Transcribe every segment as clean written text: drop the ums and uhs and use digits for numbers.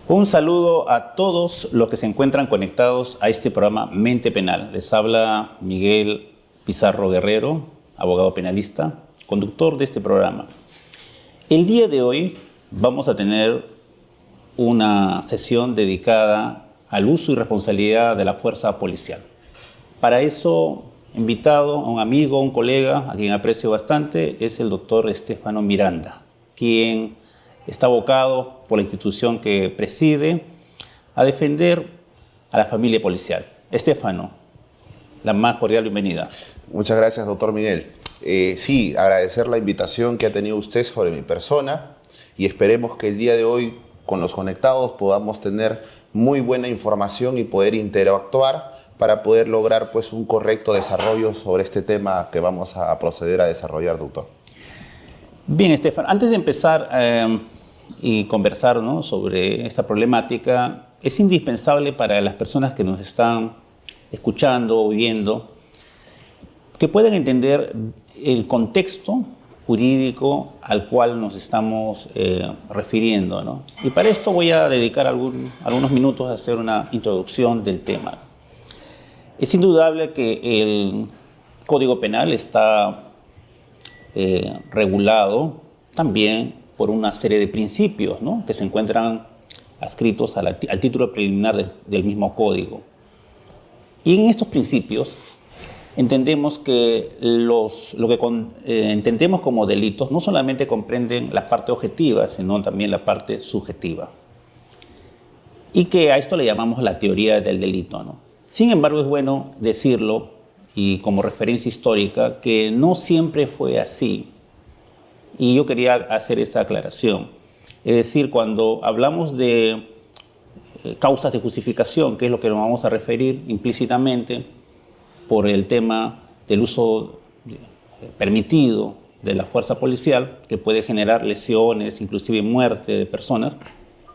Un saludo a todos los que se encuentran conectados a este programa Mente Penal. Les habla Miguel Pizarro Guerrero, abogado penalista, conductor de este programa. El día de hoy vamos a tener una sesión dedicada al uso y responsabilidad de la fuerza policial. Para eso, invitado a un amigo, un colega, a quien aprecio bastante, es el doctor Estefano Miranda, quien está abocado por la institución que preside a defender a la familia policial. Estefano, la más cordial bienvenida. Muchas gracias, doctor Miguel. Sí, agradecer la invitación que ha tenido usted sobre mi persona y esperemos que el día de hoy con los conectados podamos tener muy buena información y poder interactuar para poder lograr pues, un correcto desarrollo sobre este tema que vamos a proceder a desarrollar, doctor. Bien, Estefano, antes de empezar y conversar, ¿no?, sobre esta problemática, es indispensable para las personas que nos están escuchando o viendo que puedan entender el contexto jurídico al cual nos estamos refiriendo, ¿no? Y para esto voy a dedicar algunos minutos a hacer una introducción del tema. Es indudable que el Código Penal está regulado también por una serie de principios, ¿no?, que se encuentran adscritos al título preliminar del mismo código. Y en estos principios entendemos que lo que entendemos como delitos no solamente comprenden la parte objetiva, sino también la parte subjetiva. Y que a esto le llamamos la teoría del delito, ¿no? Sin embargo, es bueno decirlo, y como referencia histórica, que no siempre fue así. Y yo quería hacer esa aclaración. Es decir, cuando hablamos de causas de justificación, que es lo que nos vamos a referir implícitamente por el tema del uso permitido de la fuerza policial, que puede generar lesiones, inclusive muerte de personas,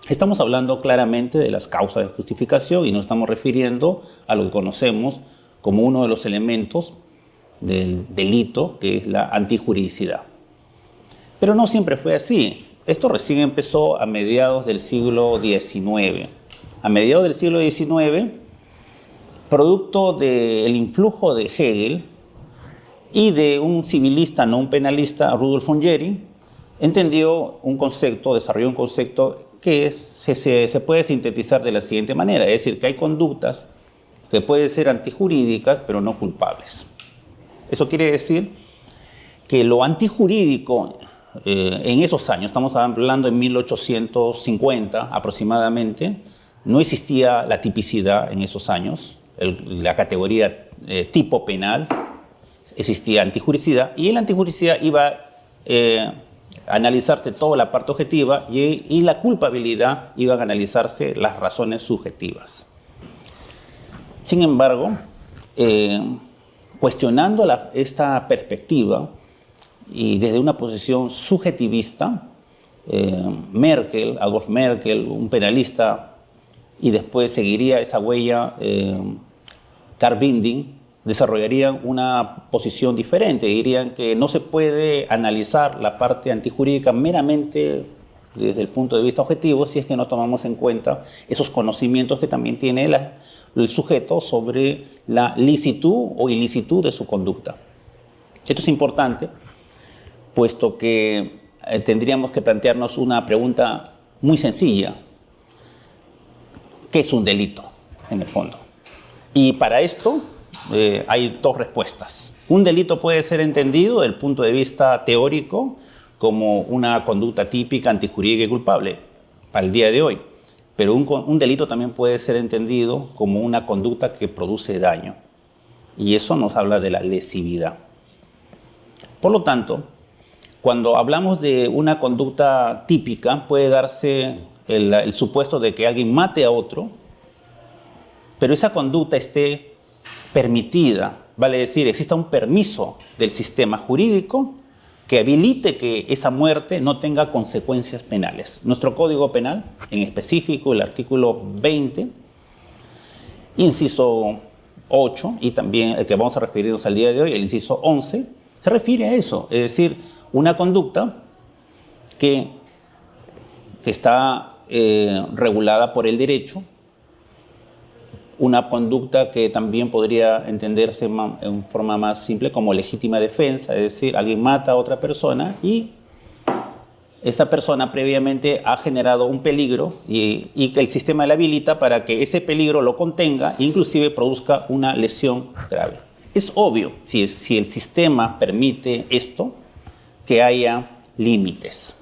estamos hablando claramente de las causas de justificación y nos estamos refiriendo a lo que conocemos como uno de los elementos del delito, que es la antijuridicidad. Pero no siempre fue así. Esto recién empezó a mediados del siglo XIX. A mediados del siglo XIX, producto del influjo de Hegel y de un civilista, no un penalista, Rudolf von Jhering, desarrolló un concepto que se puede sintetizar de la siguiente manera. Es decir, que hay conductas que pueden ser antijurídicas, pero no culpables. Eso quiere decir que lo antijurídico en esos años, estamos hablando en 1850 aproximadamente, no existía la tipicidad en esos años, la categoría tipo penal, existía antijuridicidad, y en la antijuridicidad iba a analizarse toda la parte objetiva y la culpabilidad iban a analizarse las razones subjetivas. Sin embargo, cuestionando esta perspectiva y desde una posición subjetivista, Adolf Merkel, un penalista, y después seguiría esa huella Karl Binding, desarrollarían una posición diferente. Dirían que no se puede analizar la parte antijurídica meramente desde el punto de vista objetivo si es que no tomamos en cuenta esos conocimientos que también tiene el sujeto sobre la licitud o ilicitud de su conducta. Esto es importante, puesto que tendríamos que plantearnos una pregunta muy sencilla. ¿Qué es un delito, en el fondo? Y para esto hay dos respuestas. Un delito puede ser entendido desde el punto de vista teórico como una conducta típica, antijurídica y culpable para el día de hoy. Pero un delito también puede ser entendido como una conducta que produce daño. Y eso nos habla de la lesividad. Por lo tanto, cuando hablamos de una conducta típica, puede darse el supuesto de que alguien mate a otro, pero esa conducta esté permitida, vale decir, exista un permiso del sistema jurídico que habilite que esa muerte no tenga consecuencias penales. Nuestro Código Penal, en específico el artículo 20, inciso 8, y también el que vamos a referirnos al día de hoy, el inciso 11, se refiere a eso, es decir, una conducta que está regulada por el derecho, una conducta que también podría entenderse en forma más simple como legítima defensa, es decir, alguien mata a otra persona y esta persona previamente ha generado un peligro y que el sistema le habilita para que ese peligro lo contenga e inclusive produzca una lesión grave. Es obvio, si el sistema permite esto, que haya límites.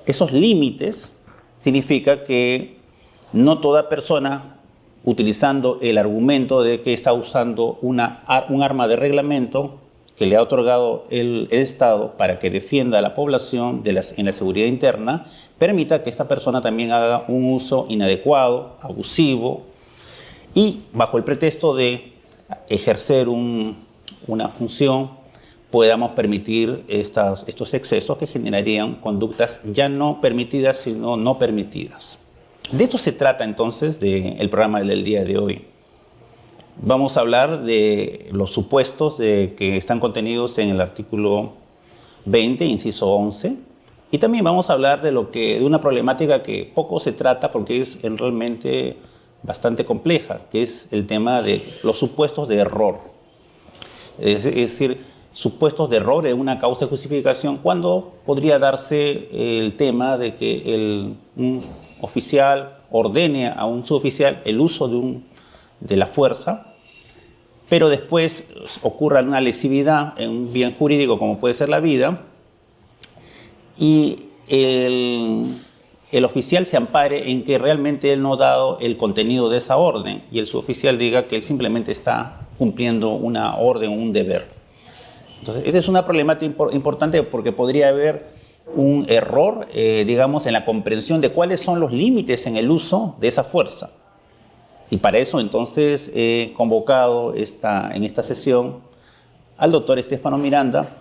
Esos límites significa que no toda persona, utilizando el argumento de que está usando un arma de reglamento que le ha otorgado el Estado para que defienda a la población en la seguridad interna, permita que esta persona también haga un uso inadecuado, abusivo, y bajo el pretexto de ejercer una función, podamos permitir estos excesos que generarían conductas ya no permitidas, sino no permitidas. De esto se trata entonces el programa del día de hoy. Vamos a hablar de los supuestos que están contenidos en el artículo 20, inciso 11, y también vamos a hablar de una problemática que poco se trata porque es realmente bastante compleja, que es el tema de los supuestos de error. Es decir, supuestos de error en una causa de justificación, cuando podría darse el tema de que un oficial ordene a un suboficial el uso de la fuerza, pero después ocurra una lesividad en un bien jurídico como puede ser la vida, y el oficial se ampare en que realmente él no ha dado el contenido de esa orden y el suboficial diga que él simplemente está cumpliendo una orden o un deber. Entonces, esta es una problemática importante porque podría haber un error, digamos, en la comprensión de cuáles son los límites en el uso de esa fuerza. Y para eso, entonces, he convocado en esta sesión al doctor Estefano Miranda,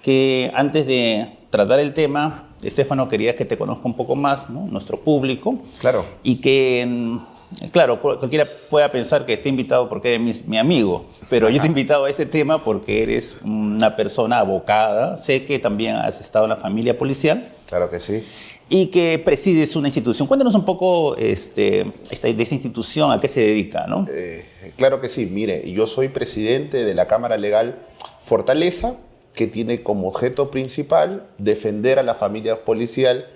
que antes de tratar el tema, Estefano, quería que te conozca un poco más, ¿no? Nuestro público. Claro. Y que, claro, cualquiera pueda pensar que esté invitado porque eres mi amigo, pero yo te he invitado a este tema porque eres una persona abocada. Sé que también has estado en la familia policial. Claro que sí. Y que presides una institución. Cuéntanos un poco de esta institución, a qué se dedica, ¿no? Claro que sí. Mire, yo soy presidente de la Cámara Legal Fortaleza, que tiene como objeto principal defender a la familia policial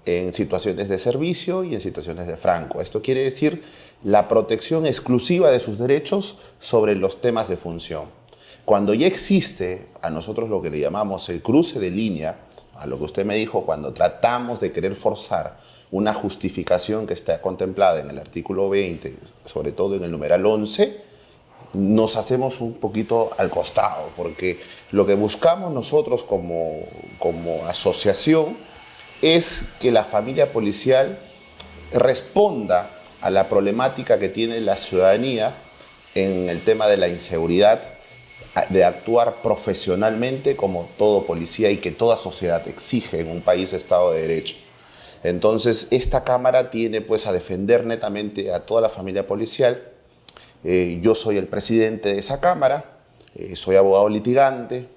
en situaciones de servicio y en situaciones de franco. Esto quiere decir la protección exclusiva de sus derechos sobre los temas de función. Cuando ya existe a nosotros lo que le llamamos el cruce de línea, a lo que usted me dijo, cuando tratamos de querer forzar una justificación que está contemplada en el artículo 20, sobre todo en el numeral 11, nos hacemos un poquito al costado, porque lo que buscamos nosotros como asociación es que la familia policial responda a la problemática que tiene la ciudadanía en el tema de la inseguridad, de actuar profesionalmente como todo policía y que toda sociedad exige en un país Estado de Derecho. Entonces, esta Cámara tiene pues a defender netamente a toda la familia policial. Yo soy el presidente de esa Cámara, soy abogado litigante,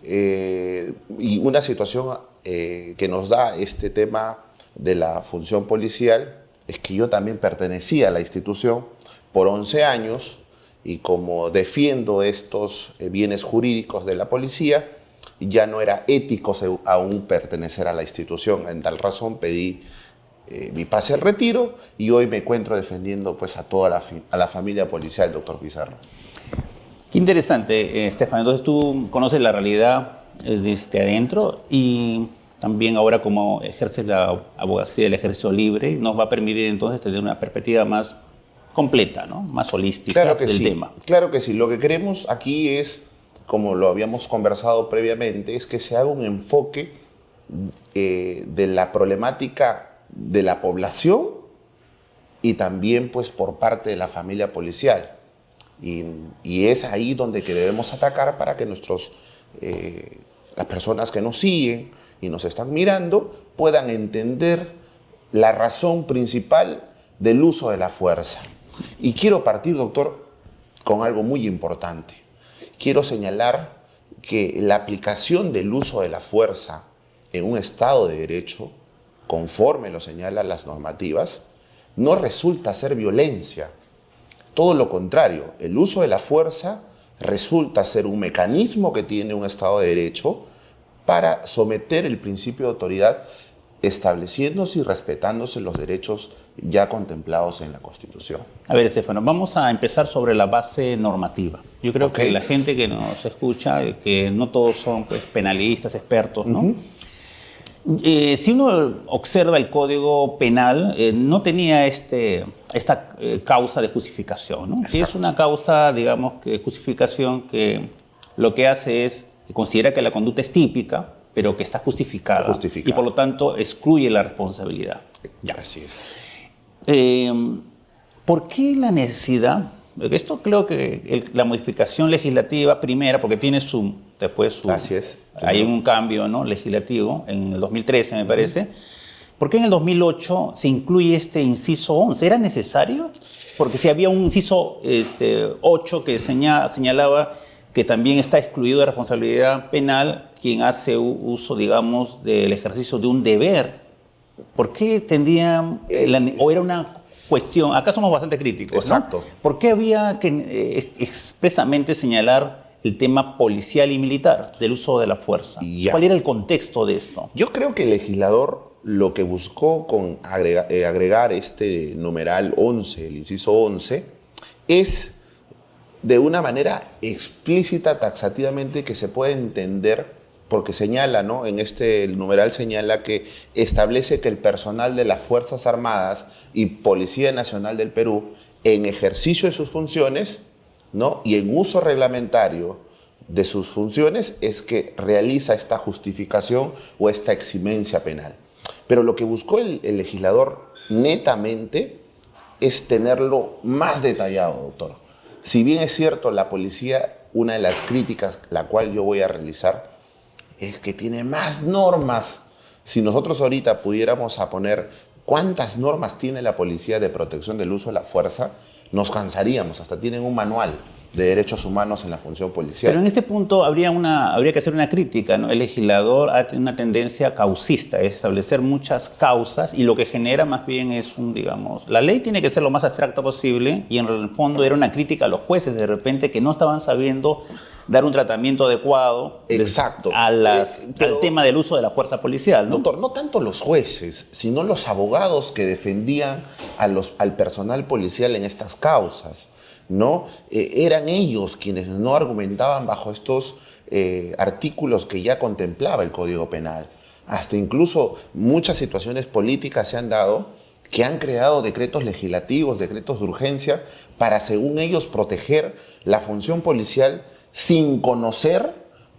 y una situación que nos da este tema de la función policial es que yo también pertenecía a la institución por 11 años, y como defiendo estos bienes jurídicos de la policía, ya no era ético aún pertenecer a la institución. En tal razón pedí mi pase al retiro y hoy me encuentro defendiendo pues a toda la familia policial, doctor Pizarro. Qué interesante, Estefan. Entonces tú conoces la realidad desde adentro y también ahora como ejerces la abogacía del ejercicio libre, nos va a permitir entonces tener una perspectiva más completa, ¿no? Más holística del tema. Claro que sí. Lo que queremos aquí es, como lo habíamos conversado previamente, es que se haga un enfoque de la problemática de la población y también pues por parte de la familia policial. Y es ahí donde que debemos atacar para que las personas que nos siguen y nos están mirando puedan entender la razón principal del uso de la fuerza. Y quiero partir, doctor, con algo muy importante. Quiero señalar que la aplicación del uso de la fuerza en un Estado de Derecho conforme lo señalan las normativas, no resulta ser violencia. Todo lo contrario, el uso de la fuerza resulta ser un mecanismo que tiene un Estado de Derecho para someter el principio de autoridad, estableciéndose y respetándose los derechos ya contemplados en la Constitución. A ver, Estefano, vamos a empezar sobre la base normativa. Yo creo Ok. que la gente que nos escucha, que no todos son pues, penalistas, expertos, ¿no? Si uno observa el Código Penal, no tenía esta causa de justificación, ¿no? Que es una causa, digamos, que de justificación que lo que hace es que considera que la conducta es típica, pero que está justificada. Justificada. Y por lo tanto excluye la responsabilidad. Ya. Así es. ¿Por qué la necesidad? Esto creo que la modificación legislativa primera, porque tiene después su... Así es. Hay un cambio, ¿no?, legislativo en el 2013, me parece. ¿Por qué en el 2008 se incluye este inciso 11? ¿Era necesario? Porque si había un inciso 8 que señalaba que también está excluido de responsabilidad penal quien hace uso, digamos, del ejercicio de un deber. ¿Por qué tendrían, o era una cuestión, acá somos bastante críticos, ¿no? Exacto. ¿Por qué había que expresamente señalar el tema policial y militar del uso de la fuerza? Ya. ¿Cuál era el contexto de esto? Yo creo que el legislador lo que buscó con agregar este numeral 11, el inciso 11, es de una manera explícita, taxativamente, que se puede entender, porque señala, ¿no? En el numeral señala que establece que el personal de las Fuerzas Armadas y Policía Nacional del Perú, en ejercicio de sus funciones, ¿no?, y en uso reglamentario de sus funciones, es que realiza esta justificación o esta eximencia penal. Pero lo que buscó el legislador netamente es tenerlo más detallado, doctor. Si bien es cierto, la policía, una de las críticas, la cual yo voy a realizar, es que tiene más normas. Si nosotros ahorita pudiéramos a poner cuántas normas tiene la policía de protección del uso de la fuerza, nos cansaríamos. Hasta tienen un manual de derechos humanos en la función policial. Pero en este punto habría que hacer una crítica, ¿no? El legislador ha tenido una tendencia causista, es establecer muchas causas, y lo que genera más bien es la ley tiene que ser lo más abstracta posible, y en el fondo era una crítica a los jueces de repente que no estaban sabiendo dar un tratamiento adecuado. Exacto. Al Pero, tema del uso de la fuerza policial, ¿no? doctor, no tanto los jueces, sino los abogados que defendían al personal policial en estas causas, ¿no? Eran ellos quienes no argumentaban bajo estos artículos que ya contemplaba el Código Penal. Hasta incluso muchas situaciones políticas se han dado que han creado decretos legislativos, decretos de urgencia, para, según ellos, proteger la función policial sin conocer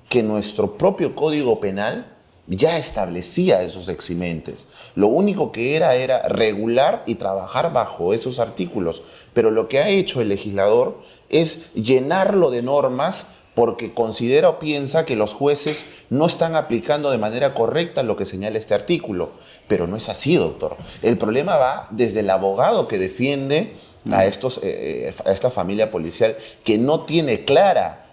que nuestro propio Código Penal ya establecía esos eximentes. Lo único que era regular y trabajar bajo esos artículos. Pero lo que ha hecho el legislador es llenarlo de normas porque considera o piensa que los jueces no están aplicando de manera correcta lo que señala este artículo. Pero no es así, doctor. El problema va desde el abogado que defiende a esta familia policial que no tiene clara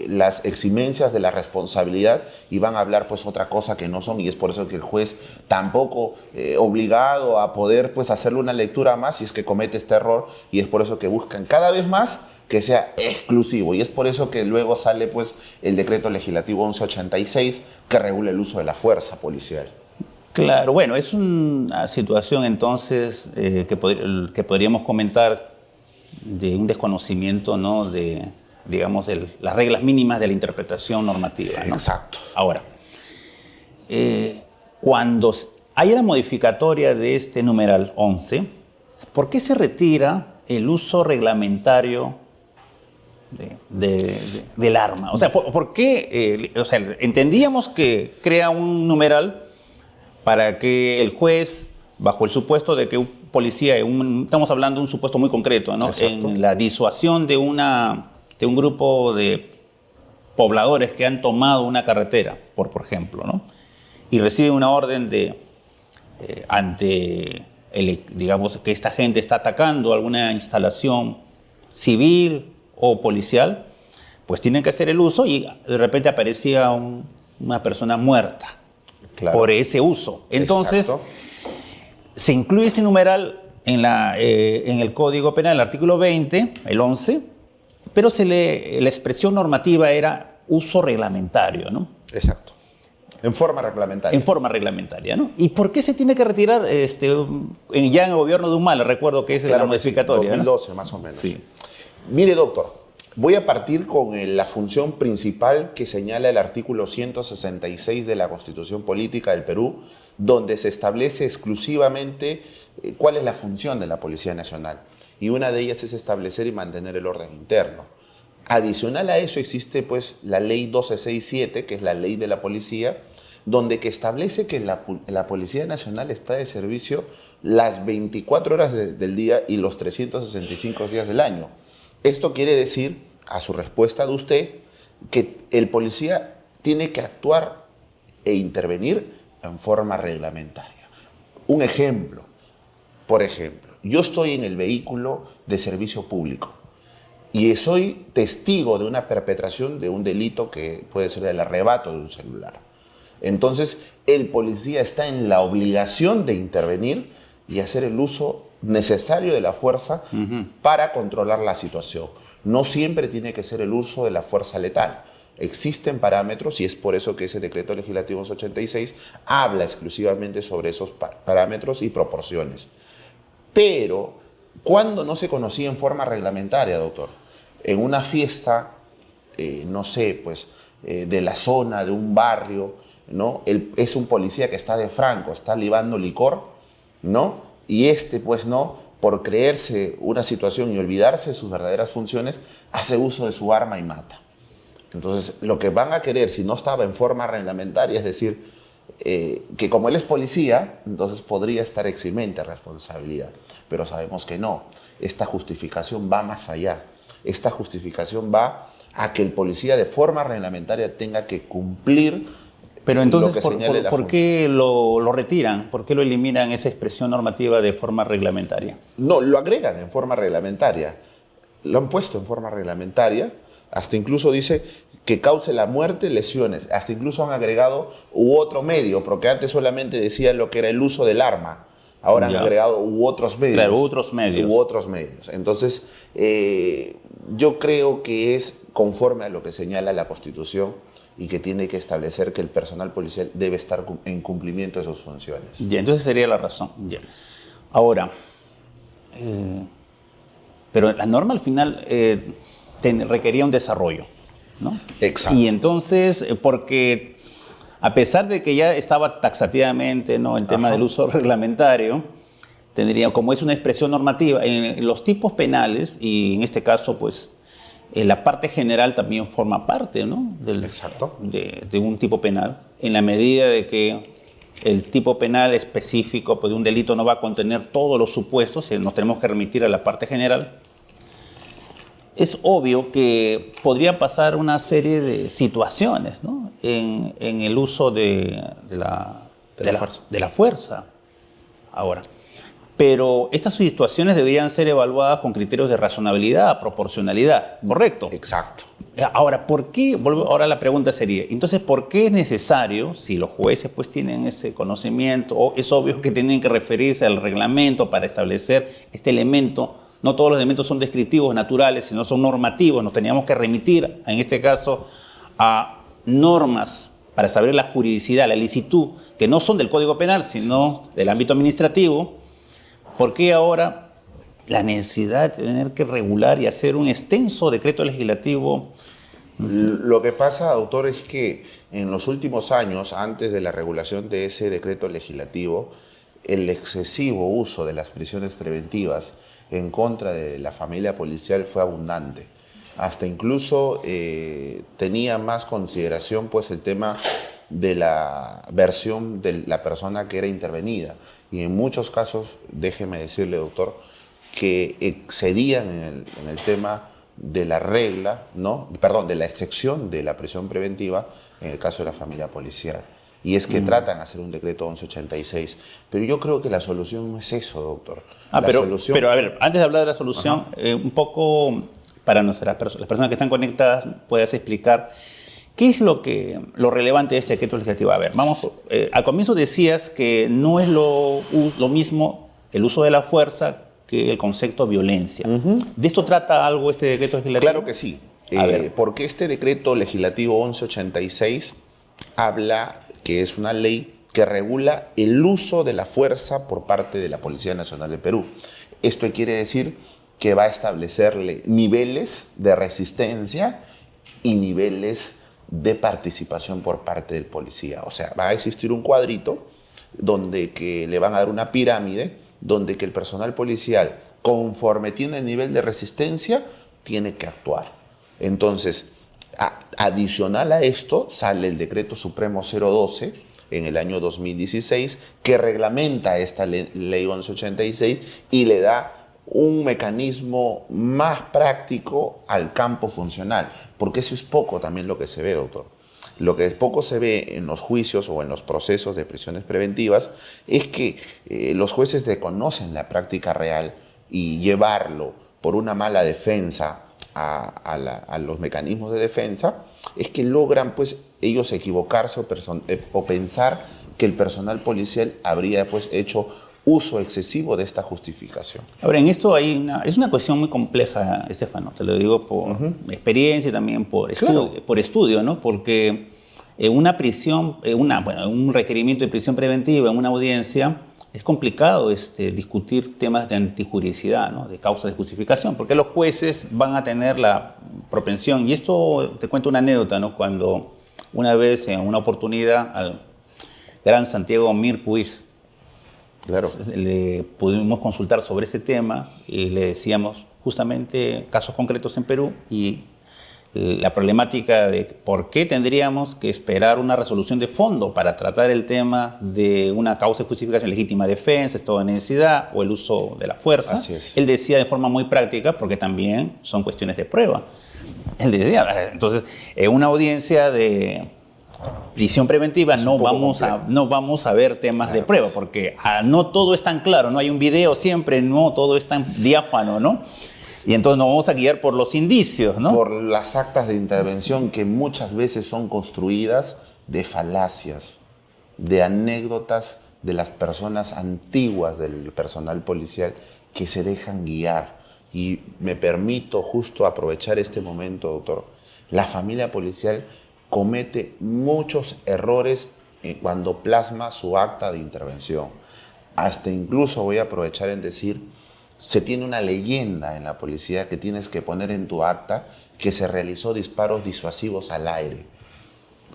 las eximencias de la responsabilidad, y van a hablar pues otra cosa que no son, y es por eso que el juez tampoco obligado a poder pues hacerle una lectura más si es que comete este error, y es por eso que buscan cada vez más que sea exclusivo, y es por eso que luego sale pues el decreto legislativo 1186 que regula el uso de la fuerza policial. Claro, bueno, es una situación entonces que podríamos comentar de un desconocimiento, ¿no?, de las reglas mínimas de la interpretación normativa, ¿no? Exacto. Ahora, cuando hay la modificatoria de este numeral 11, ¿por qué se retira el uso reglamentario del arma? O sea, ¿por qué? Entendíamos que crea un numeral para que el juez, bajo el supuesto de que un policía, estamos hablando de un supuesto muy concreto, ¿no?, Exacto, en la disuasión de un grupo de pobladores que han tomado una carretera, por ejemplo, ¿no?, y reciben una orden digamos que esta gente está atacando alguna instalación civil o policial, pues tienen que hacer el uso, y de repente aparecía una persona muerta. Claro. por ese uso. Entonces, Exacto. se incluye este numeral en el Código Penal, el artículo 20, el 11, pero la expresión normativa era uso reglamentario, ¿no? Exacto. En forma reglamentaria. En forma reglamentaria, ¿no? ¿Y por qué se tiene que retirar ya en el gobierno de Humala? Recuerdo que es la Claro que sí, modificatoria, 2012 más o menos. Sí. Mire, doctor, voy a partir con la función principal que señala el artículo 166 de la Constitución Política del Perú, donde se establece exclusivamente cuál es la función de la Policía Nacional. Y una de ellas es establecer y mantener el orden interno. Adicional a eso existe pues la ley 1267, que es la ley de la policía, donde que establece que la Policía Nacional está de servicio las 24 horas del día y los 365 días del año. Esto quiere decir, a su respuesta de usted, que el policía tiene que actuar e intervenir en forma reglamentaria. Un ejemplo, por ejemplo, yo estoy en el vehículo de servicio público y soy testigo de una perpetración de un delito que puede ser el arrebato de un celular. Entonces, el policía está en la obligación de intervenir y hacer el uso necesario de la fuerza para controlar la situación. No siempre tiene que ser el uso de la fuerza letal. Existen parámetros y es por eso que ese decreto legislativo 86 habla exclusivamente sobre esos parámetros y proporciones. Pero, ¿cuándo no se conocía en forma reglamentaria, doctor? En una fiesta, no sé, pues, de la zona, de un barrio, ¿no? Es un policía que está de franco, está libando licor, ¿no? Y pues, ¿no? Por creerse una situación y olvidarse de sus verdaderas funciones, hace uso de su arma y mata. Entonces, lo que van a querer, si no estaba en forma reglamentaria, es decir, que como él es policía, entonces podría estar eximente de responsabilidad. Pero sabemos que no. Esta justificación va más allá. Esta justificación va a que el policía de forma reglamentaria tenga que cumplir. Pero entonces, lo que ¿por qué lo retiran? ¿Por qué lo eliminan esa expresión normativa de forma reglamentaria? No, lo agregan en forma reglamentaria. Lo han puesto en forma reglamentaria. Hasta incluso dice que cause la muerte, lesiones. Hasta incluso han agregado u otro medio, porque antes solamente decía lo que era el uso del arma. Ahora han agregado u otros medios. Claro, otros medios. U otros medios. Entonces, yo creo que es conforme a lo que señala la Constitución y que tiene que establecer que el personal policial debe estar en cumplimiento de sus funciones. Ya, entonces sería la razón. Ya. Ahora, pero la norma al final requería un desarrollo, ¿no? Exacto. Y entonces, porque a pesar de que ya estaba taxativamente, ¿no?, el tema del uso reglamentario, tendría, como es una expresión normativa, en los tipos penales, y en este caso, pues, la parte general también forma parte, ¿no?, Exacto. de un tipo penal, en la medida de que el tipo penal específico pues, de un delito no va a contener todos los supuestos, nos tenemos que remitir a la parte general. Es obvio que podrían pasar una serie de situaciones, ¿no?, en el uso de la fuerza. Ahora, pero estas situaciones deberían ser evaluadas con criterios de razonabilidad, proporcionalidad, ¿correcto? Exacto. Ahora, ¿por qué? Ahora la pregunta sería, entonces, ¿por qué es necesario, si los jueces pues tienen ese conocimiento, o es obvio que tienen que referirse al reglamento para establecer este elemento? No todos los elementos son descriptivos, naturales, sino son normativos. Nos teníamos que remitir, en este caso, a normas para saber la juridicidad, la licitud, que no son del Código Penal, sino del ámbito administrativo. ¿Por qué ahora la necesidad de tener que regular y hacer un extenso decreto legislativo? Lo que pasa, doctor, es que en los últimos años, antes de la regulación de ese decreto legislativo, el excesivo uso de las prisiones preventivas en contra de la familia policial fue abundante. Hasta incluso tenía más consideración pues, el tema de la versión de la persona que era intervenida. Y en muchos casos, déjeme decirle, doctor, que excedían en el tema de la regla, ¿no? Perdón, de la excepción de la prisión preventiva en el caso de la familia policial. Y es que tratan de hacer un decreto 1186. Pero yo creo que la solución no es eso, doctor. Pero a ver, antes de hablar de la solución, un poco para las personas que están conectadas, puedas explicar ¿Qué es lo relevante de este decreto legislativo? A ver, al comienzo decías que no es lo mismo el uso de la fuerza que el concepto de violencia. ¿De esto trata algo este decreto legislativo? Claro que sí. A ver. Porque este decreto legislativo 1186 habla que es una ley que regula el uso de la fuerza por parte de la Policía Nacional de Perú. Esto quiere decir que va a establecerle niveles de resistencia y niveles de participación por parte del policía. O sea, va a existir un cuadrito donde que le van a dar una pirámide, donde que el personal policial, conforme tiene el nivel de resistencia, tiene que actuar. Entonces, adicional a esto, sale el Decreto Supremo 012 en el año 2016, que reglamenta esta ley 1186 y le da un mecanismo más práctico al campo funcional, porque eso es poco también lo que se ve, doctor. Lo que poco se ve en los juicios o en los procesos de prisiones preventivas es que los jueces desconocen la práctica real y llevarlo por una mala defensa a los mecanismos de defensa, es que logran pues ellos equivocarse o pensar que el personal policial habría pues hecho uso excesivo de esta justificación. Ahora, en esto es una cuestión muy compleja, Estefano, te lo digo por experiencia y también por estudio, ¿no? Porque una prisión, un requerimiento de prisión preventiva en una audiencia, es complicado discutir temas de antijuricidad, ¿no? De causa de justificación, porque los jueces van a tener la propensión, y esto te cuento una anécdota, ¿no? Cuando una vez, en una oportunidad, al gran Santiago Mir Puig, claro, le pudimos consultar sobre ese tema y le decíamos justamente casos concretos en Perú y la problemática de por qué tendríamos que esperar una resolución de fondo para tratar el tema de una causa de justificación legítima defensa, estado de necesidad o el uso de la fuerza. Así es. Él decía de forma muy práctica, porque también son cuestiones de prueba. Él decía, entonces, en una audiencia de prisión preventiva no vamos a ver temas de prueba, porque no todo es tan claro, no hay un video siempre, no todo es tan diáfano, ¿no? Y entonces nos vamos a guiar por los indicios, ¿no? Por las actas de intervención que muchas veces son construidas de falacias, de anécdotas de las personas antiguas del personal policial que se dejan guiar. Y me permito justo aprovechar este momento, doctor. La familia policial comete muchos errores cuando plasma su acta de intervención. Hasta incluso voy a aprovechar en decir, se tiene una leyenda en la policía que tienes que poner en tu acta que se realizó disparos disuasivos al aire.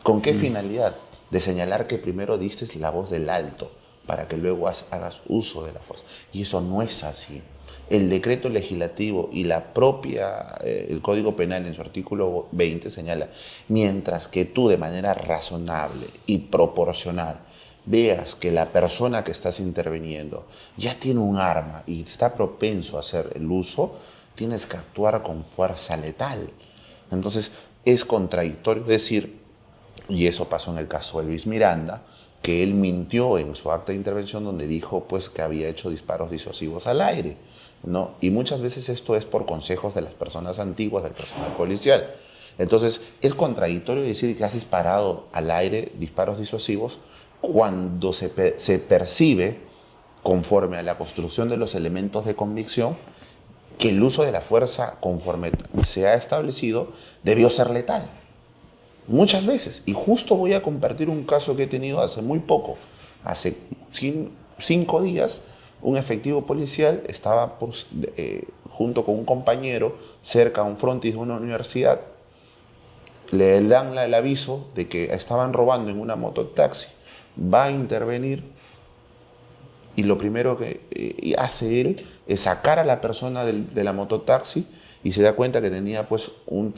¿Con qué finalidad? De señalar que primero diste la voz del alto para que luego hagas uso de la fuerza. Y eso no es así. El decreto legislativo y el Código Penal en su artículo 20 señala, mientras que tú de manera razonable y proporcional veas que la persona que estás interviniendo ya tiene un arma y está propenso a hacer el uso, tienes que actuar con fuerza letal. Entonces es contradictorio decir, y eso pasó en el caso de Luis Miranda, que él mintió en su acta de intervención donde dijo pues, que había hecho disparos disuasivos al aire, ¿no? Y muchas veces esto es por consejos de las personas antiguas, del personal policial. Entonces es contradictorio decir que has disparado al aire disparos disuasivos cuando se percibe, conforme a la construcción de los elementos de convicción, que el uso de la fuerza, conforme se ha establecido, debió ser letal. Muchas veces. Y justo voy a compartir un caso que he tenido hace muy poco. Hace 5 días, un efectivo policial estaba junto con un compañero cerca a un frontis de una universidad. Le dan el aviso de que estaban robando en una mototaxi. Va a intervenir y lo primero que hace él es sacar a la persona de la mototaxi y se da cuenta que tenía pues un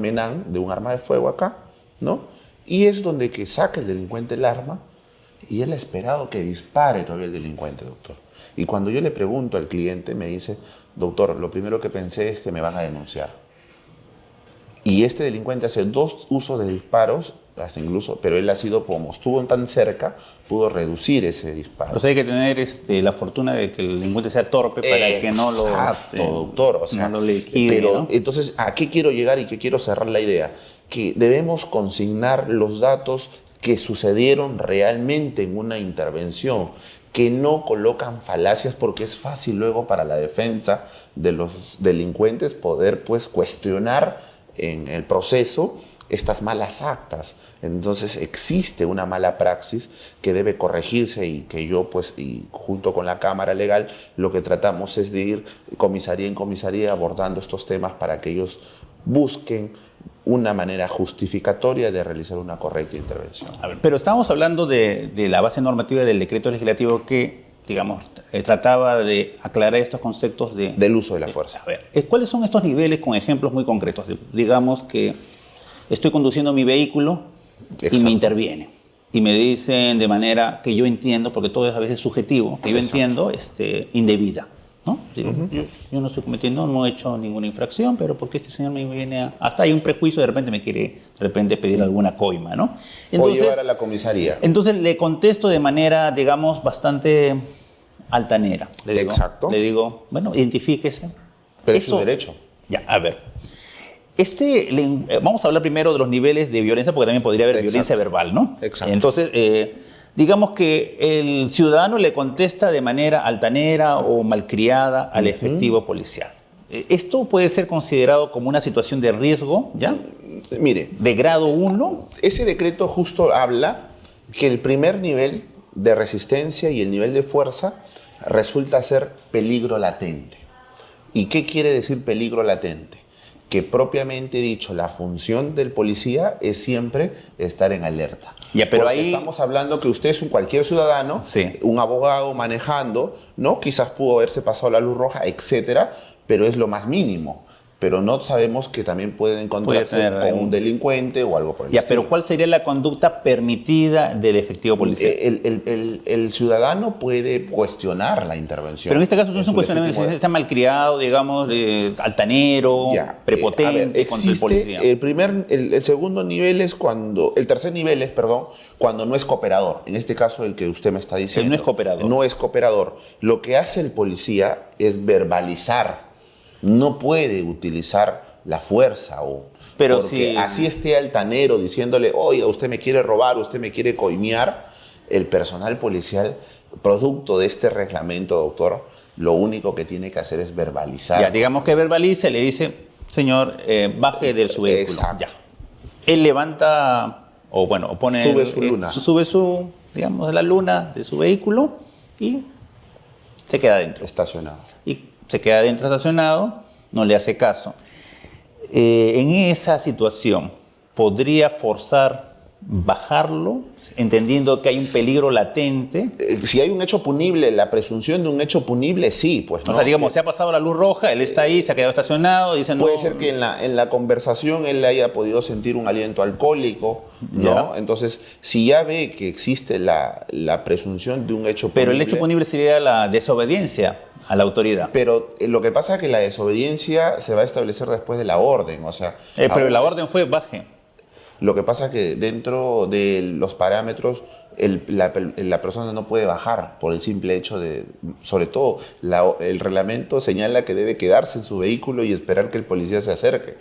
menán de un arma de fuego acá, ¿no? Y es donde que saca el delincuente el arma y él ha esperado que dispare todavía el delincuente, doctor. Y cuando yo le pregunto al cliente me dice, doctor, lo primero que pensé es que me van a denunciar. Y este delincuente hace 2 usos de disparos, hasta incluso, pero él ha sido, como estuvo tan cerca, pudo reducir ese disparo. O sea, hay que tener la fortuna de que el delincuente sea torpe para que no lo... Exacto, doctor. O sea, no lo liquide, pero ¿no? entonces, ¿a qué quiero llegar y qué quiero cerrar la idea? que debemos consignar los datos que sucedieron realmente en una intervención, que no colocan falacias, porque es fácil luego para la defensa de los delincuentes poder pues cuestionar en el proceso estas malas actas. Entonces existe una mala praxis que debe corregirse y que yo pues y junto con la Cámara Legal lo que tratamos es de ir comisaría en comisaría abordando estos temas para que ellos busquen una manera justificatoria de realizar una correcta intervención. A ver, pero estábamos hablando de la base normativa del decreto legislativo que, digamos, trataba de aclarar estos conceptos del uso de la fuerza. A ver, ¿cuáles son estos niveles con ejemplos muy concretos? Digamos que estoy conduciendo mi vehículo y me interviene. Y me dicen de manera que yo entiendo, porque todo es a veces subjetivo, que yo entiendo indebida. ¿No? Digo, yo no estoy cometiendo, no he hecho ninguna infracción, pero porque este señor me viene a... Hasta hay un prejuicio, de repente me quiere pedir alguna coima, ¿no? Entonces, o llevar a la comisaría. Entonces le contesto de manera, digamos, bastante altanera. Exacto. Le digo, bueno, identifíquese. Pero es su derecho. Ya, a ver. Vamos a hablar primero de los niveles de violencia, porque también podría haber violencia verbal, ¿no? Exacto. Entonces, digamos que el ciudadano le contesta de manera altanera o malcriada al efectivo policial. ¿Esto puede ser considerado como una situación de riesgo, ya? Mire. ¿De grado 1? Ese decreto justo habla que el primer nivel de resistencia y el nivel de fuerza resulta ser peligro latente. ¿Y qué quiere decir peligro latente? Que propiamente dicho, la función del policía es siempre estar en alerta. Ya, pero porque ahí estamos hablando que usted es cualquier ciudadano, sí, un abogado manejando, ¿no? Quizás pudo haberse pasado la luz roja, etcétera, pero es lo más mínimo. Pero no sabemos que también pueden encontrarse con un delincuente o algo por el estilo. Pero ¿cuál sería la conducta permitida del efectivo policial? El ciudadano puede cuestionar la intervención. Pero en este caso no es un cuestionamiento, está malcriado, digamos, altanero, prepotente contra el policía. El segundo nivel es cuando, el tercer nivel es, perdón, cuando no es cooperador. En este caso el que usted me está diciendo. No es cooperador. No es cooperador. Lo que hace el policía es verbalizar. No puede utilizar la fuerza pero porque así esté altanero diciéndole, oiga, usted me quiere robar, usted me quiere coimear. El personal policial, producto de este reglamento, doctor, lo único que tiene que hacer es verbalizar. Ya, digamos que verbalice, le dice, señor, baje de su vehículo. Exacto. Ya. Él levanta, sube su, digamos, la luna de su vehículo y se queda dentro. Estacionado. Y se queda dentro estacionado, no le hace caso. En esa situación, ¿podría forzar bajarlo, entendiendo que hay un peligro latente? Si hay un hecho punible, la presunción de un hecho punible, sí, pues no. O sea, digamos, se ha pasado la luz roja, él está ahí, se ha quedado estacionado, dice no. Puede ser que en la conversación él haya podido sentir un aliento alcohólico, ¿no? Ya. Entonces, si ya ve que existe la presunción de un hecho punible... Pero el hecho punible sería la desobediencia a la autoridad. Pero lo que pasa es que la desobediencia se va a establecer después de la orden, o sea... pero la orden fue baje. Lo que pasa es que dentro de los parámetros la persona no puede bajar por el simple hecho de, sobre todo, el reglamento señala que debe quedarse en su vehículo y esperar que el policía se acerque.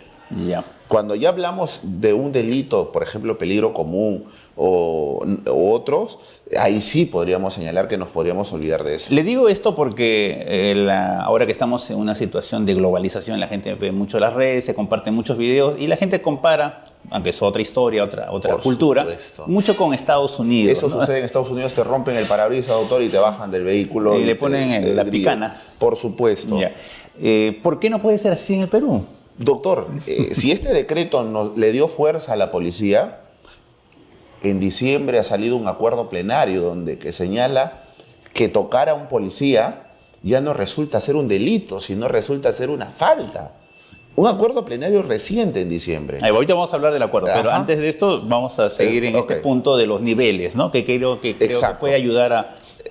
Ya. Cuando ya hablamos de un delito, por ejemplo, peligro común o otros, ahí sí podríamos señalar que nos podríamos olvidar de eso. Le digo esto porque ahora que estamos en una situación de globalización, la gente ve mucho las redes, se comparten muchos videos y la gente compara, aunque es otra historia, otra cultura, mucho con Estados Unidos. Eso sucede en Estados Unidos, te rompen el parabrisas, doctor, y te bajan del vehículo. Y le ponen la picana. Por supuesto. Ya. ¿Por qué no puede ser así en el Perú? Doctor, si este decreto le dio fuerza a la policía, en diciembre ha salido un acuerdo plenario que señala que tocar a un policía ya no resulta ser un delito, sino resulta ser una falta. Un acuerdo plenario reciente en diciembre. Ahorita vamos a hablar del acuerdo, pero antes de esto vamos a seguir en este punto de los niveles, ¿no? Que creo que puede ayudar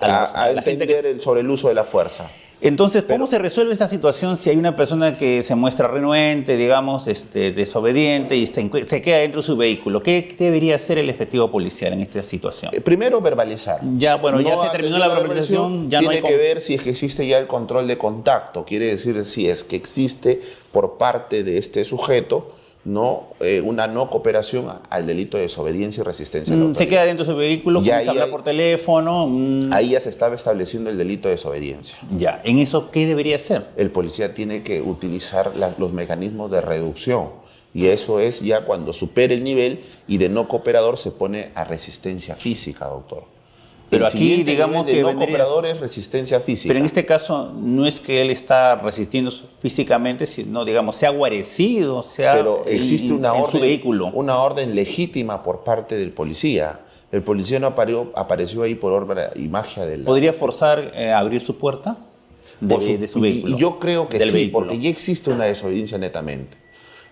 a la gente sobre el uso de la fuerza. Entonces, ¿cómo se resuelve esta situación si hay una persona que se muestra renuente, digamos, desobediente y se queda dentro de su vehículo? ¿Qué debería hacer el efectivo policial en esta situación? Primero, verbalizar. Ya, bueno, ya se terminó la verbalización. Ya tiene que ver si es que existe ya el control de contacto. Quiere decir si es que existe por parte de este sujeto una no cooperación al delito de desobediencia y resistencia a la Se autoridad. queda dentro de su vehículo, Ya comienza a ahí hablar hay- por teléfono. Ahí ya se estaba estableciendo el delito de desobediencia. Ya, ¿en eso qué debería ser? El policía tiene que utilizar los mecanismos de reducción, y eso es ya cuando supere el nivel y de no cooperador se pone a resistencia física, doctor. Pero El aquí, siguiente digamos nivel de que no vendría- cooperador es resistencia física. Pero en este caso no es que él está resistiendo físicamente, sino, digamos, se ha guarecido, Pero existe una en su orden, vehículo. una orden legítima por parte del policía. El policía no apareció ahí por obra y magia de la... ¿Podría forzar a abrir su puerta de su vehículo? Y yo creo que del sí, vehículo? porque ya existe una desobediencia netamente.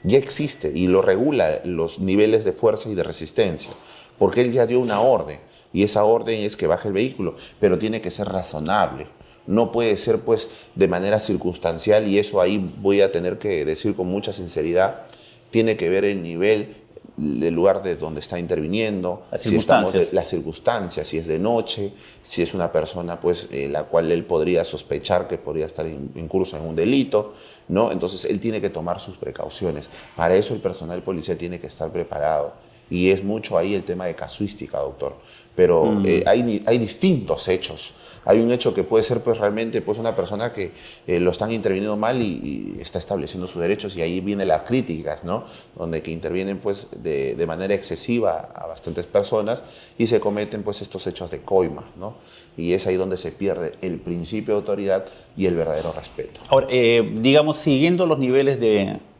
Ya existe y lo regula los niveles de fuerza y de resistencia, porque él ya dio una orden y esa orden es que baje el vehículo, pero tiene que ser razonable. No puede ser pues de manera circunstancial, y eso ahí voy a tener que decir con mucha sinceridad, tiene que ver el nivel del lugar de donde está interviniendo, Las si estamos circunstancias. las circunstancias, si es de noche, si es una persona pues la cual él podría sospechar que podría estar incurso en un delito, ¿no? Entonces él tiene que tomar sus precauciones. Para eso el personal policial tiene que estar preparado. Y es mucho ahí el tema de casuística, doctor. Pero hay distintos hechos. Hay un hecho que puede ser pues realmente pues una persona que lo están interviniendo mal y está estableciendo sus derechos, y ahí vienen las críticas, ¿no? Donde que intervienen pues de manera excesiva a bastantes personas y se cometen pues estos hechos de coima, ¿no? Y es ahí donde se pierde el principio de autoridad y el verdadero respeto. Ahora, digamos, siguiendo los niveles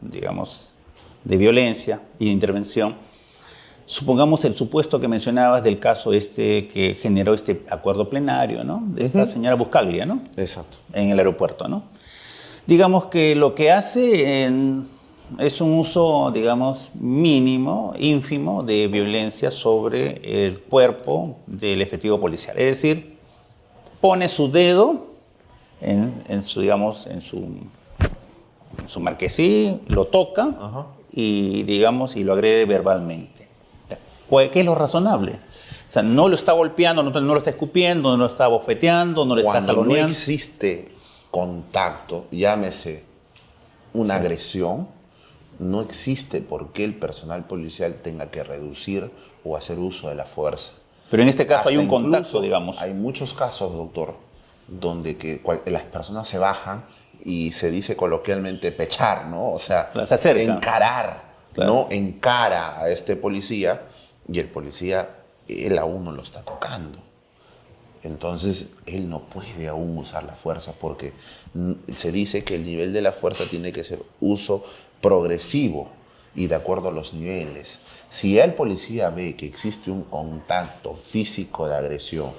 digamos, de violencia y de intervención, supongamos el supuesto que mencionabas del caso que generó este acuerdo plenario, ¿no? De esta señora Buscaglia, ¿no? Exacto. En el aeropuerto, ¿no? Digamos que lo que hace es un uso, digamos, mínimo, ínfimo de violencia sobre el cuerpo del efectivo policial. Es decir, pone su dedo en su, digamos, en su marquesí, lo toca Ajá. y, digamos, y lo agrede verbalmente. ¿Qué es lo razonable? O sea, no lo está golpeando, no lo está escupiendo, no lo está bofeteando, no le está Cuando no jaloneando. existe contacto, llámese una agresión, no existe por qué el personal policial tenga que reducir o hacer uso de la fuerza. Pero en este caso hay Hasta un contacto, incluso digamos. Hay muchos casos, doctor, donde las personas se bajan y se dice coloquialmente pechar, ¿no? O sea, Claro, se acercan. encarar, Claro. ¿no? Encara a este policía y el policía, él aún no lo está tocando. Entonces, él no puede aún usar la fuerza porque se dice que el nivel de la fuerza tiene que ser uso progresivo y de acuerdo a los niveles. Si ya el policía ve que existe un contacto físico de agresión,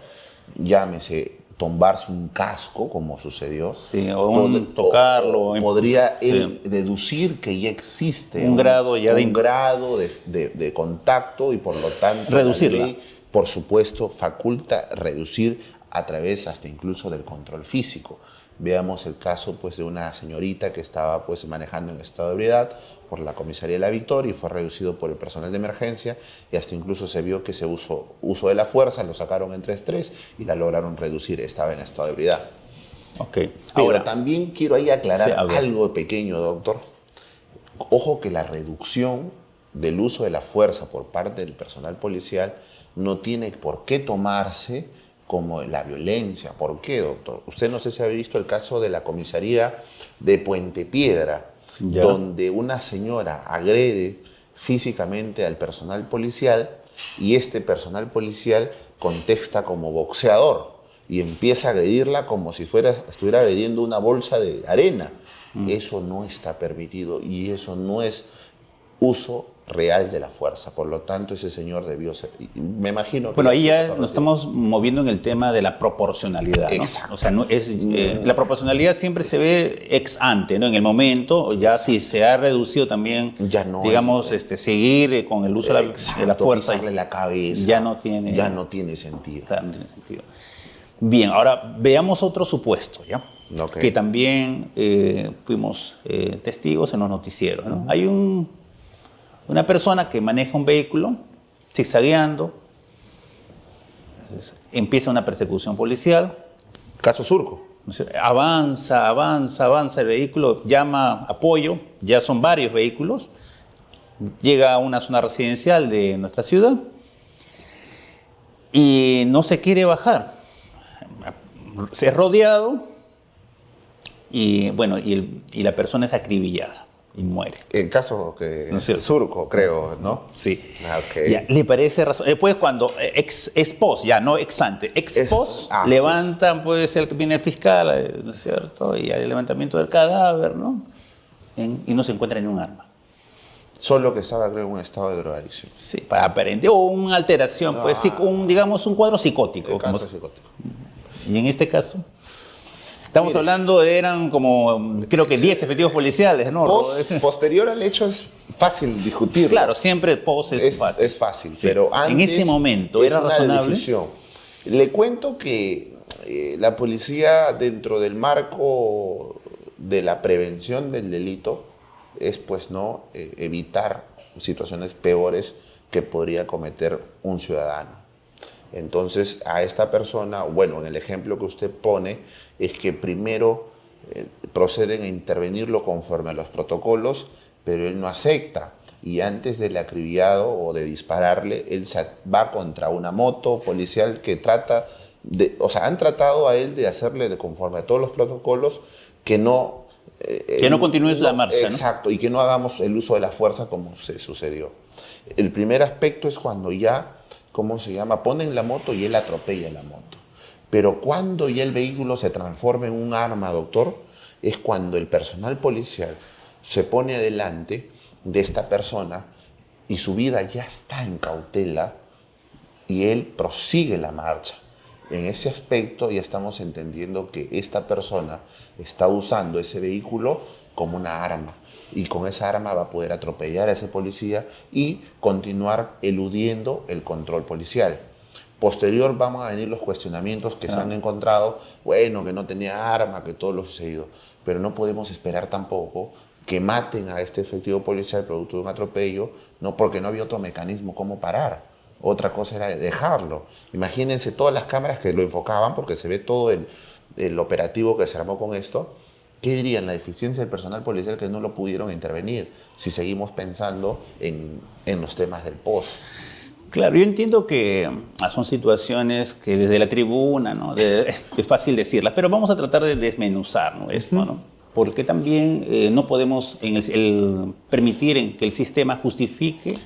llámese tumbarse un casco, como sucedió, Sí, o tocarlo. o podría él Sí. deducir que ya existe Un grado ya de un grado de contacto y por lo tanto Reducirla. la ley, por supuesto, faculta reducir a través hasta incluso del control físico. Veamos el caso pues, de una señorita que estaba pues, manejando en estado de ebriedad por la comisaría de la Victoria y fue reducido por el personal de emergencia, y hasta incluso se vio que se usó uso de la fuerza, lo sacaron en 3-3 y la lograron reducir, estaba en estado de ebriedad. Ok. Pero Ahora, también quiero ahí aclarar Sí, a ver. algo pequeño, doctor. Ojo que la reducción del uso de la fuerza por parte del personal policial no tiene por qué tomarse como la violencia. ¿Por qué, doctor? Usted no sé si ha visto el caso de la comisaría de Puente Piedra, Ya. donde una señora agrede físicamente al personal policial y este personal policial contesta como boxeador y empieza a agredirla como si estuviera agrediendo una bolsa de arena. Eso no está permitido y eso no es uso real de la fuerza. Por lo tanto, ese señor debió ser... Me imagino que... bueno, ahí se ya retiró. nos estamos moviendo en el tema de la proporcionalidad, ¿no? Exacto. O sea, la proporcionalidad siempre se ve ex ante, ¿no? En el momento, ya si se ha reducido también, Ya no digamos, seguir con el uso de Exacto, la fuerza. pisarle la cabeza. Ya no tiene- Ya no tiene sentido. Claro, no tiene sentido. Bien, ahora veamos otro supuesto, ¿ya? Ok. Que también fuimos testigos en los noticieros, ¿no? Hay una persona que maneja un vehículo zigzagueando, entonces, empieza una persecución policial, Caso Surco. entonces, avanza el vehículo, llama apoyo, ya son varios vehículos, llega a una zona residencial de nuestra ciudad y no se quiere bajar. Se es rodeado y, bueno, y la persona es acribillada y muere. En caso que ¿No es cierto? Surco, creo, ¿no? Sí. Ok. Ya, ¿le parece razón? Después cuando ex post, ya no ex ante, ex post, sí. levantan, puede ser que viene el fiscal, ¿no es cierto? Y hay el levantamiento del cadáver, ¿no? Y no se encuentra ni un arma. Solo que estaba, creo, en un estado de drogadicción. Sí, para aparente, o una alteración, pues, sí, digamos un cuadro psicótico. El caso psicótico. Y en este caso, estamos hablando eran como, creo que 10 efectivos policiales, ¿no? Posterior al hecho es fácil discutirlo. Claro, siempre post es fácil. Es fácil, Sí. pero antes en ese momento es era una razonable. decisión. Le cuento que la policía, dentro del marco de la prevención del delito, es pues no evitar situaciones peores que podría cometer un ciudadano. Entonces, a esta persona, bueno, en el ejemplo que usted pone, es que primero proceden a intervenirlo conforme a los protocolos, pero él no acepta. Y antes del acribillado o de dispararle, él se va contra una moto policial que trata de... O sea, han tratado a él de hacerle de conforme a todos los protocolos que no... Que no continúes la marcha, ¿no? Exacto, y que no hagamos el uso de la fuerza como se sucedió. El primer aspecto es cuando ya... ¿Cómo se llama? Ponen la moto y él atropella la moto. Pero cuando ya el vehículo se transforma en un arma, doctor, es cuando el personal policial se pone adelante de esta persona y su vida ya está en cautela y él prosigue la marcha. En ese aspecto ya estamos entendiendo que esta persona está usando ese vehículo como una arma. Y con esa arma va a poder atropellar a ese policía y continuar eludiendo el control policial. Posterior van a venir los cuestionamientos que se han encontrado, bueno, que no tenía arma, que todo lo sucedido, pero no podemos esperar tampoco que maten a este efectivo policial producto de un atropello, no, porque no había otro mecanismo como parar. Otra cosa era dejarlo. Imagínense todas las cámaras que lo enfocaban, porque se ve todo el operativo que se armó con esto. ¿Qué dirían? La deficiencia del personal policial que no lo pudieron intervenir si seguimos pensando en los temas del post. Claro, yo entiendo que son situaciones que desde la tribuna, ¿no? Es fácil decirlas, pero vamos a tratar de desmenuzar, ¿no? Esto, ¿no? Porque también no podemos permitir que el sistema justifique,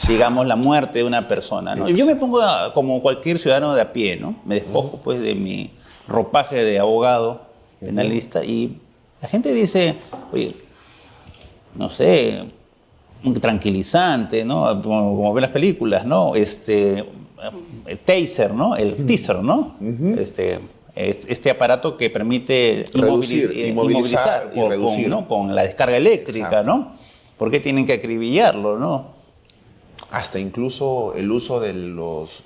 digamos, la muerte de una persona, ¿no? Yo me pongo como cualquier ciudadano de a pie, ¿no? Me despojo pues de mi ropaje de abogado penalista y la gente dice, oye, no sé, un tranquilizante, ¿no? Como ven las películas, ¿no? Taser, ¿no? El teaser, ¿no? Este aparato que permite inmovilizar y reducir. ¿no? Con la descarga eléctrica, Exacto. ¿no? ¿Por qué tienen que acribillarlo, no? Hasta incluso el uso de los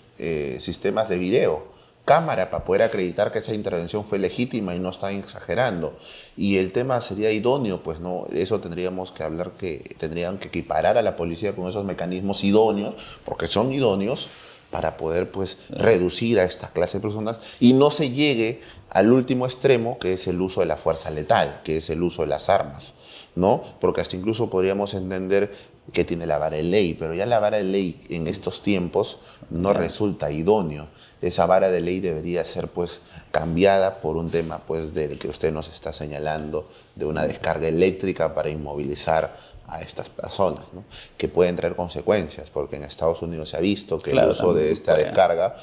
sistemas de video, cámara, para poder acreditar que esa intervención fue legítima y no están exagerando. Y el tema sería idóneo, pues no, eso tendríamos que hablar, que tendrían que equiparar a la policía con esos mecanismos idóneos, porque son idóneos, para poder pues reducir a esta clase de personas y no se llegue al último extremo, que es el uso de la fuerza letal, que es el uso de las armas, ¿no? Porque hasta incluso podríamos entender que tiene la vara de ley, pero ya la vara de ley en estos tiempos no resulta idóneo. Esa vara de ley debería ser pues cambiada por un tema pues del que usted nos está señalando, de una descarga eléctrica para inmovilizar a estas personas, ¿no? Que pueden traer consecuencias, porque en Estados Unidos se ha visto que el uso de esta descarga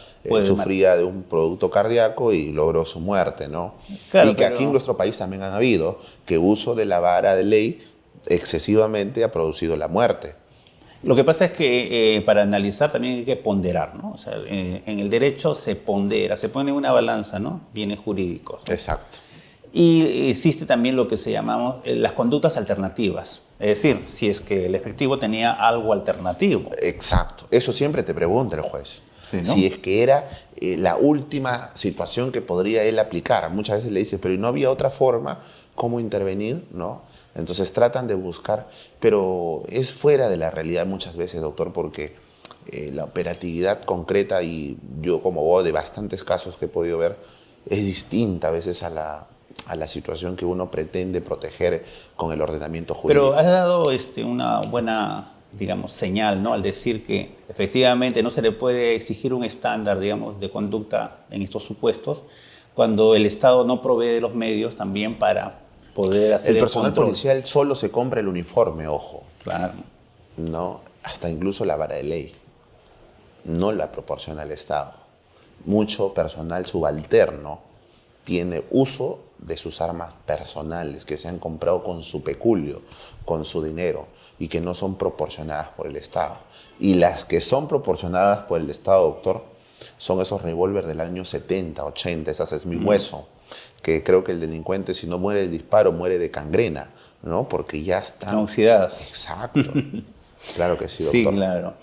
sufría de un producto cardíaco y logró su muerte, ¿no? Claro, y que aquí en nuestro país también han habido que uso de la vara de ley excesivamente ha producido la muerte. Lo que pasa es que para analizar también hay que ponderar, ¿no? O sea, en el derecho se pondera, se pone una balanza, ¿no? Bienes jurídicos, ¿no? Exacto. Y existe también lo que se llamamos las conductas alternativas. Es decir, si es que el efectivo tenía algo alternativo. Exacto. Eso siempre te pregunta el juez. Sí, ¿no? Si es que era la última situación que podría él aplicar. Muchas veces le dices, pero no había otra forma cómo intervenir, ¿no? Entonces tratan de buscar, pero es fuera de la realidad muchas veces, doctor, porque la operatividad concreta, y yo como vos de bastantes casos que he podido ver, es distinta a veces a la situación que uno pretende proteger con el ordenamiento jurídico. Pero has dado una buena digamos, señal, ¿no? Al decir que efectivamente no se le puede exigir un estándar, digamos, de conducta en estos supuestos, cuando el Estado no provee de los medios también para poder hacer El el personal control. policial solo se compra el uniforme, ojo, Claro. ¿no? Hasta incluso la vara de ley. No la proporciona el Estado. Mucho personal subalterno tiene uso de sus armas personales que se han comprado con su peculio, con su dinero y que no son proporcionadas por el Estado. Y las que son proporcionadas por el Estado, doctor, son esos revólver del año 70, 80, esas es mi hueso, que creo que el delincuente si no muere del disparo muere de cangrena, ¿no? Porque ya están Son oxidadas. Exacto. Claro que sí, Sí, doctor. claro.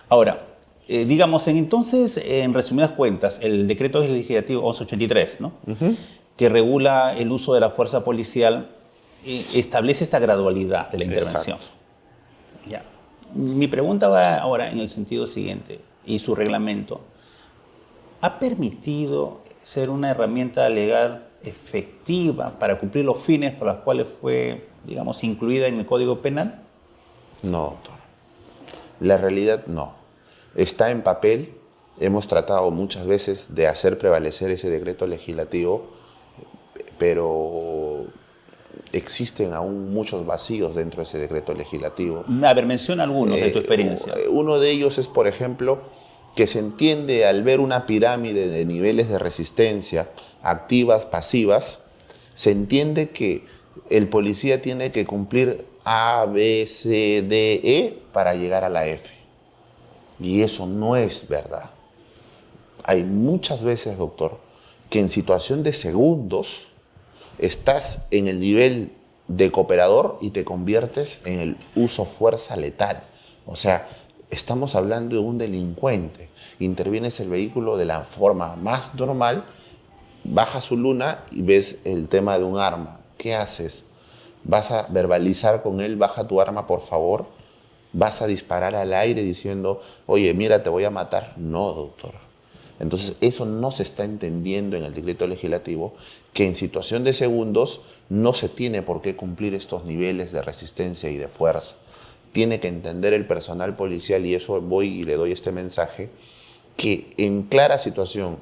Ahora, digamos, entonces, en resumidas cuentas, el decreto legislativo 1183, ¿no? Que regula el uso de la fuerza policial, establece esta gradualidad de la intervención. Exacto. Ya. Mi pregunta va ahora en el sentido siguiente, y su reglamento, ¿ha permitido ser una herramienta legal efectiva para cumplir los fines por los cuales fue, digamos, incluida en el Código Penal? No, doctor. La realidad no. Está en papel. Hemos tratado muchas veces de hacer prevalecer ese decreto legislativo, pero existen aún muchos vacíos dentro de ese decreto legislativo. A ver, menciona algunos de tu experiencia. Uno de ellos es, por ejemplo, que se entiende al ver una pirámide de niveles de resistencia, activas, pasivas, se entiende que el policía tiene que cumplir A, B, C, D, E para llegar a la F. Y eso no es verdad. Hay muchas veces, doctor, que en situación de segundos estás en el nivel de cooperador y te conviertes en el uso fuerza letal. O sea, estamos hablando de un delincuente. Intervienes el vehículo de la forma más normal, baja su luna y ves el tema de un arma. ¿Qué haces? ¿Vas a verbalizar con él, baja tu arma, por favor? ¿Vas a disparar al aire diciendo, oye, mira, te voy a matar? No, doctor. Entonces, eso no se está entendiendo en el decreto legislativo, que en situación de segundos no se tiene por qué cumplir estos niveles de resistencia y de fuerza. Tiene que entender el personal policial, y eso voy y le doy este mensaje, que en clara situación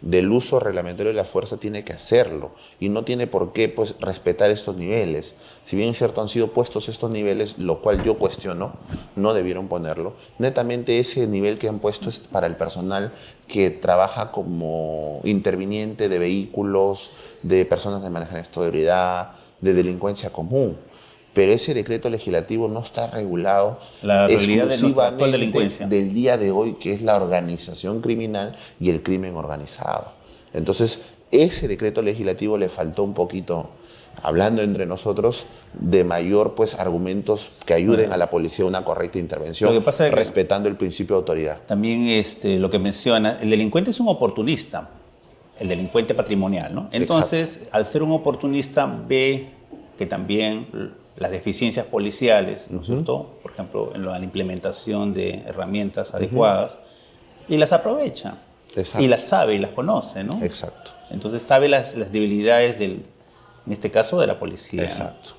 del uso reglamentario de la fuerza tiene que hacerlo y no tiene por qué, pues, respetar estos niveles. Si bien es cierto han sido puestos estos niveles, lo cual yo cuestiono, no debieron ponerlo. Netamente ese nivel que han puesto es para el personal que trabaja como interviniente de vehículos, de personas que manejan ebriedad, de delincuencia común. Pero ese decreto legislativo no está regulado La realidad de nuestra actual exclusivamente delincuencia. del día de hoy, que es la organización criminal y el crimen organizado. Entonces, ese decreto legislativo le faltó un poquito, hablando entre nosotros, de mayor, pues, argumentos que ayuden a la policía a una correcta intervención, Lo que pasa es que respetando el principio de autoridad. también lo que menciona, el delincuente es un oportunista, el delincuente patrimonial, ¿no? Entonces, al ser un oportunista, ve que también las deficiencias policiales, ¿no es cierto? Por ejemplo, en la implementación de herramientas adecuadas, y las aprovecha. Exacto. Y las sabe y las conoce, ¿no? Exacto. Entonces sabe las debilidades en este caso, de la policía. Exacto.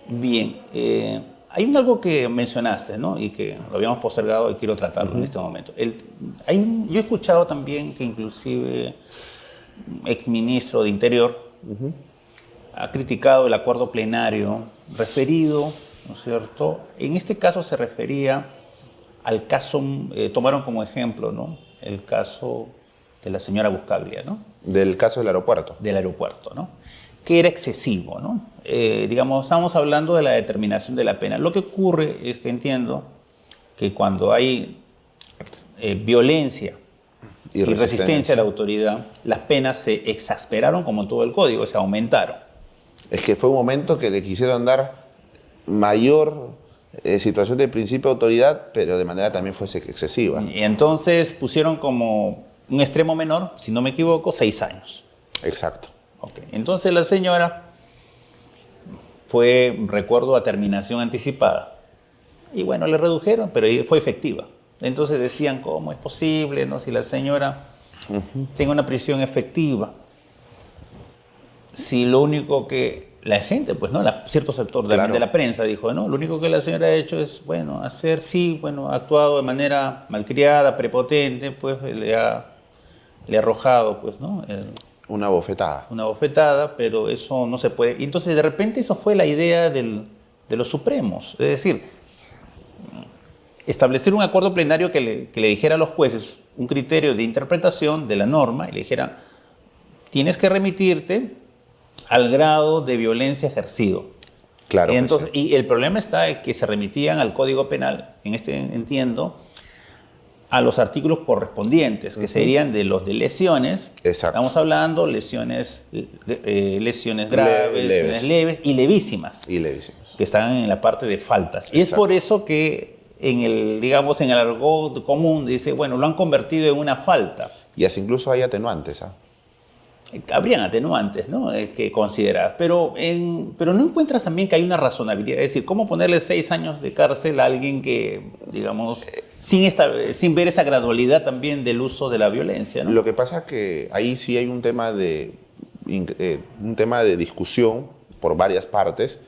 Bien, hay algo que mencionaste, ¿no? Y que lo habíamos postergado y quiero tratarlo en este momento. Yo he escuchado también que inclusive exministro de Interior ha criticado el acuerdo plenario referido, ¿no es cierto? En este caso se refería al caso, tomaron como ejemplo, ¿no? El caso de la señora Buscaglia, ¿no? Del caso del aeropuerto. Del aeropuerto, ¿no? Que era excesivo, ¿no? Digamos, estamos hablando de la determinación de la pena. Lo que ocurre es que entiendo que cuando hay violencia y resistencia a la autoridad, las penas se exasperaron como todo el código, se aumentaron. Es que fue un momento que le quisieron dar mayor situación de principio de autoridad, pero de manera también fuese excesiva. Y entonces pusieron como un extremo menor, si no me equivoco, 6 años. Exacto. Okay. Entonces la señora fue, recuerdo, a terminación anticipada. Y bueno, le redujeron, pero fue efectiva. Entonces decían, ¿cómo es posible, no? Si la señora tiene una prisión efectiva, si lo único que la gente, pues, ¿no? Cierto sector también Claro. de la prensa dijo, ¿no? Lo único que la señora ha hecho es, bueno, ha actuado de manera malcriada, prepotente, pues le ha arrojado, pues, ¿no? Una bofetada. Una bofetada, pero eso no se puede. Y entonces, de repente, eso fue la idea de los Supremos. Es decir, establecer un acuerdo plenario que le dijera a los jueces un criterio de interpretación de la norma y le dijera, tienes que remitirte al grado de violencia ejercido. Claro que Entonces, sí. y el problema está en que se remitían al Código Penal, entiendo, a los artículos correspondientes, que serían de los de lesiones. Exacto. Estamos hablando lesiones graves, Leves. lesiones leves y levísimas, Y le decimos. que están en la parte de faltas. Y es Exacto. por eso que en el argot común dice, bueno, lo han convertido en una falta. Y así incluso hay atenuantes, ¿ah? Habrían atenuantes, ¿no? Que considerar, pero no encuentras también que hay una razonabilidad, es decir, ¿cómo ponerle 6 años de cárcel a alguien que, digamos, sin ver esa gradualidad también del uso de la violencia, ¿no? Lo que pasa es que ahí sí hay un tema de discusión por varias partes,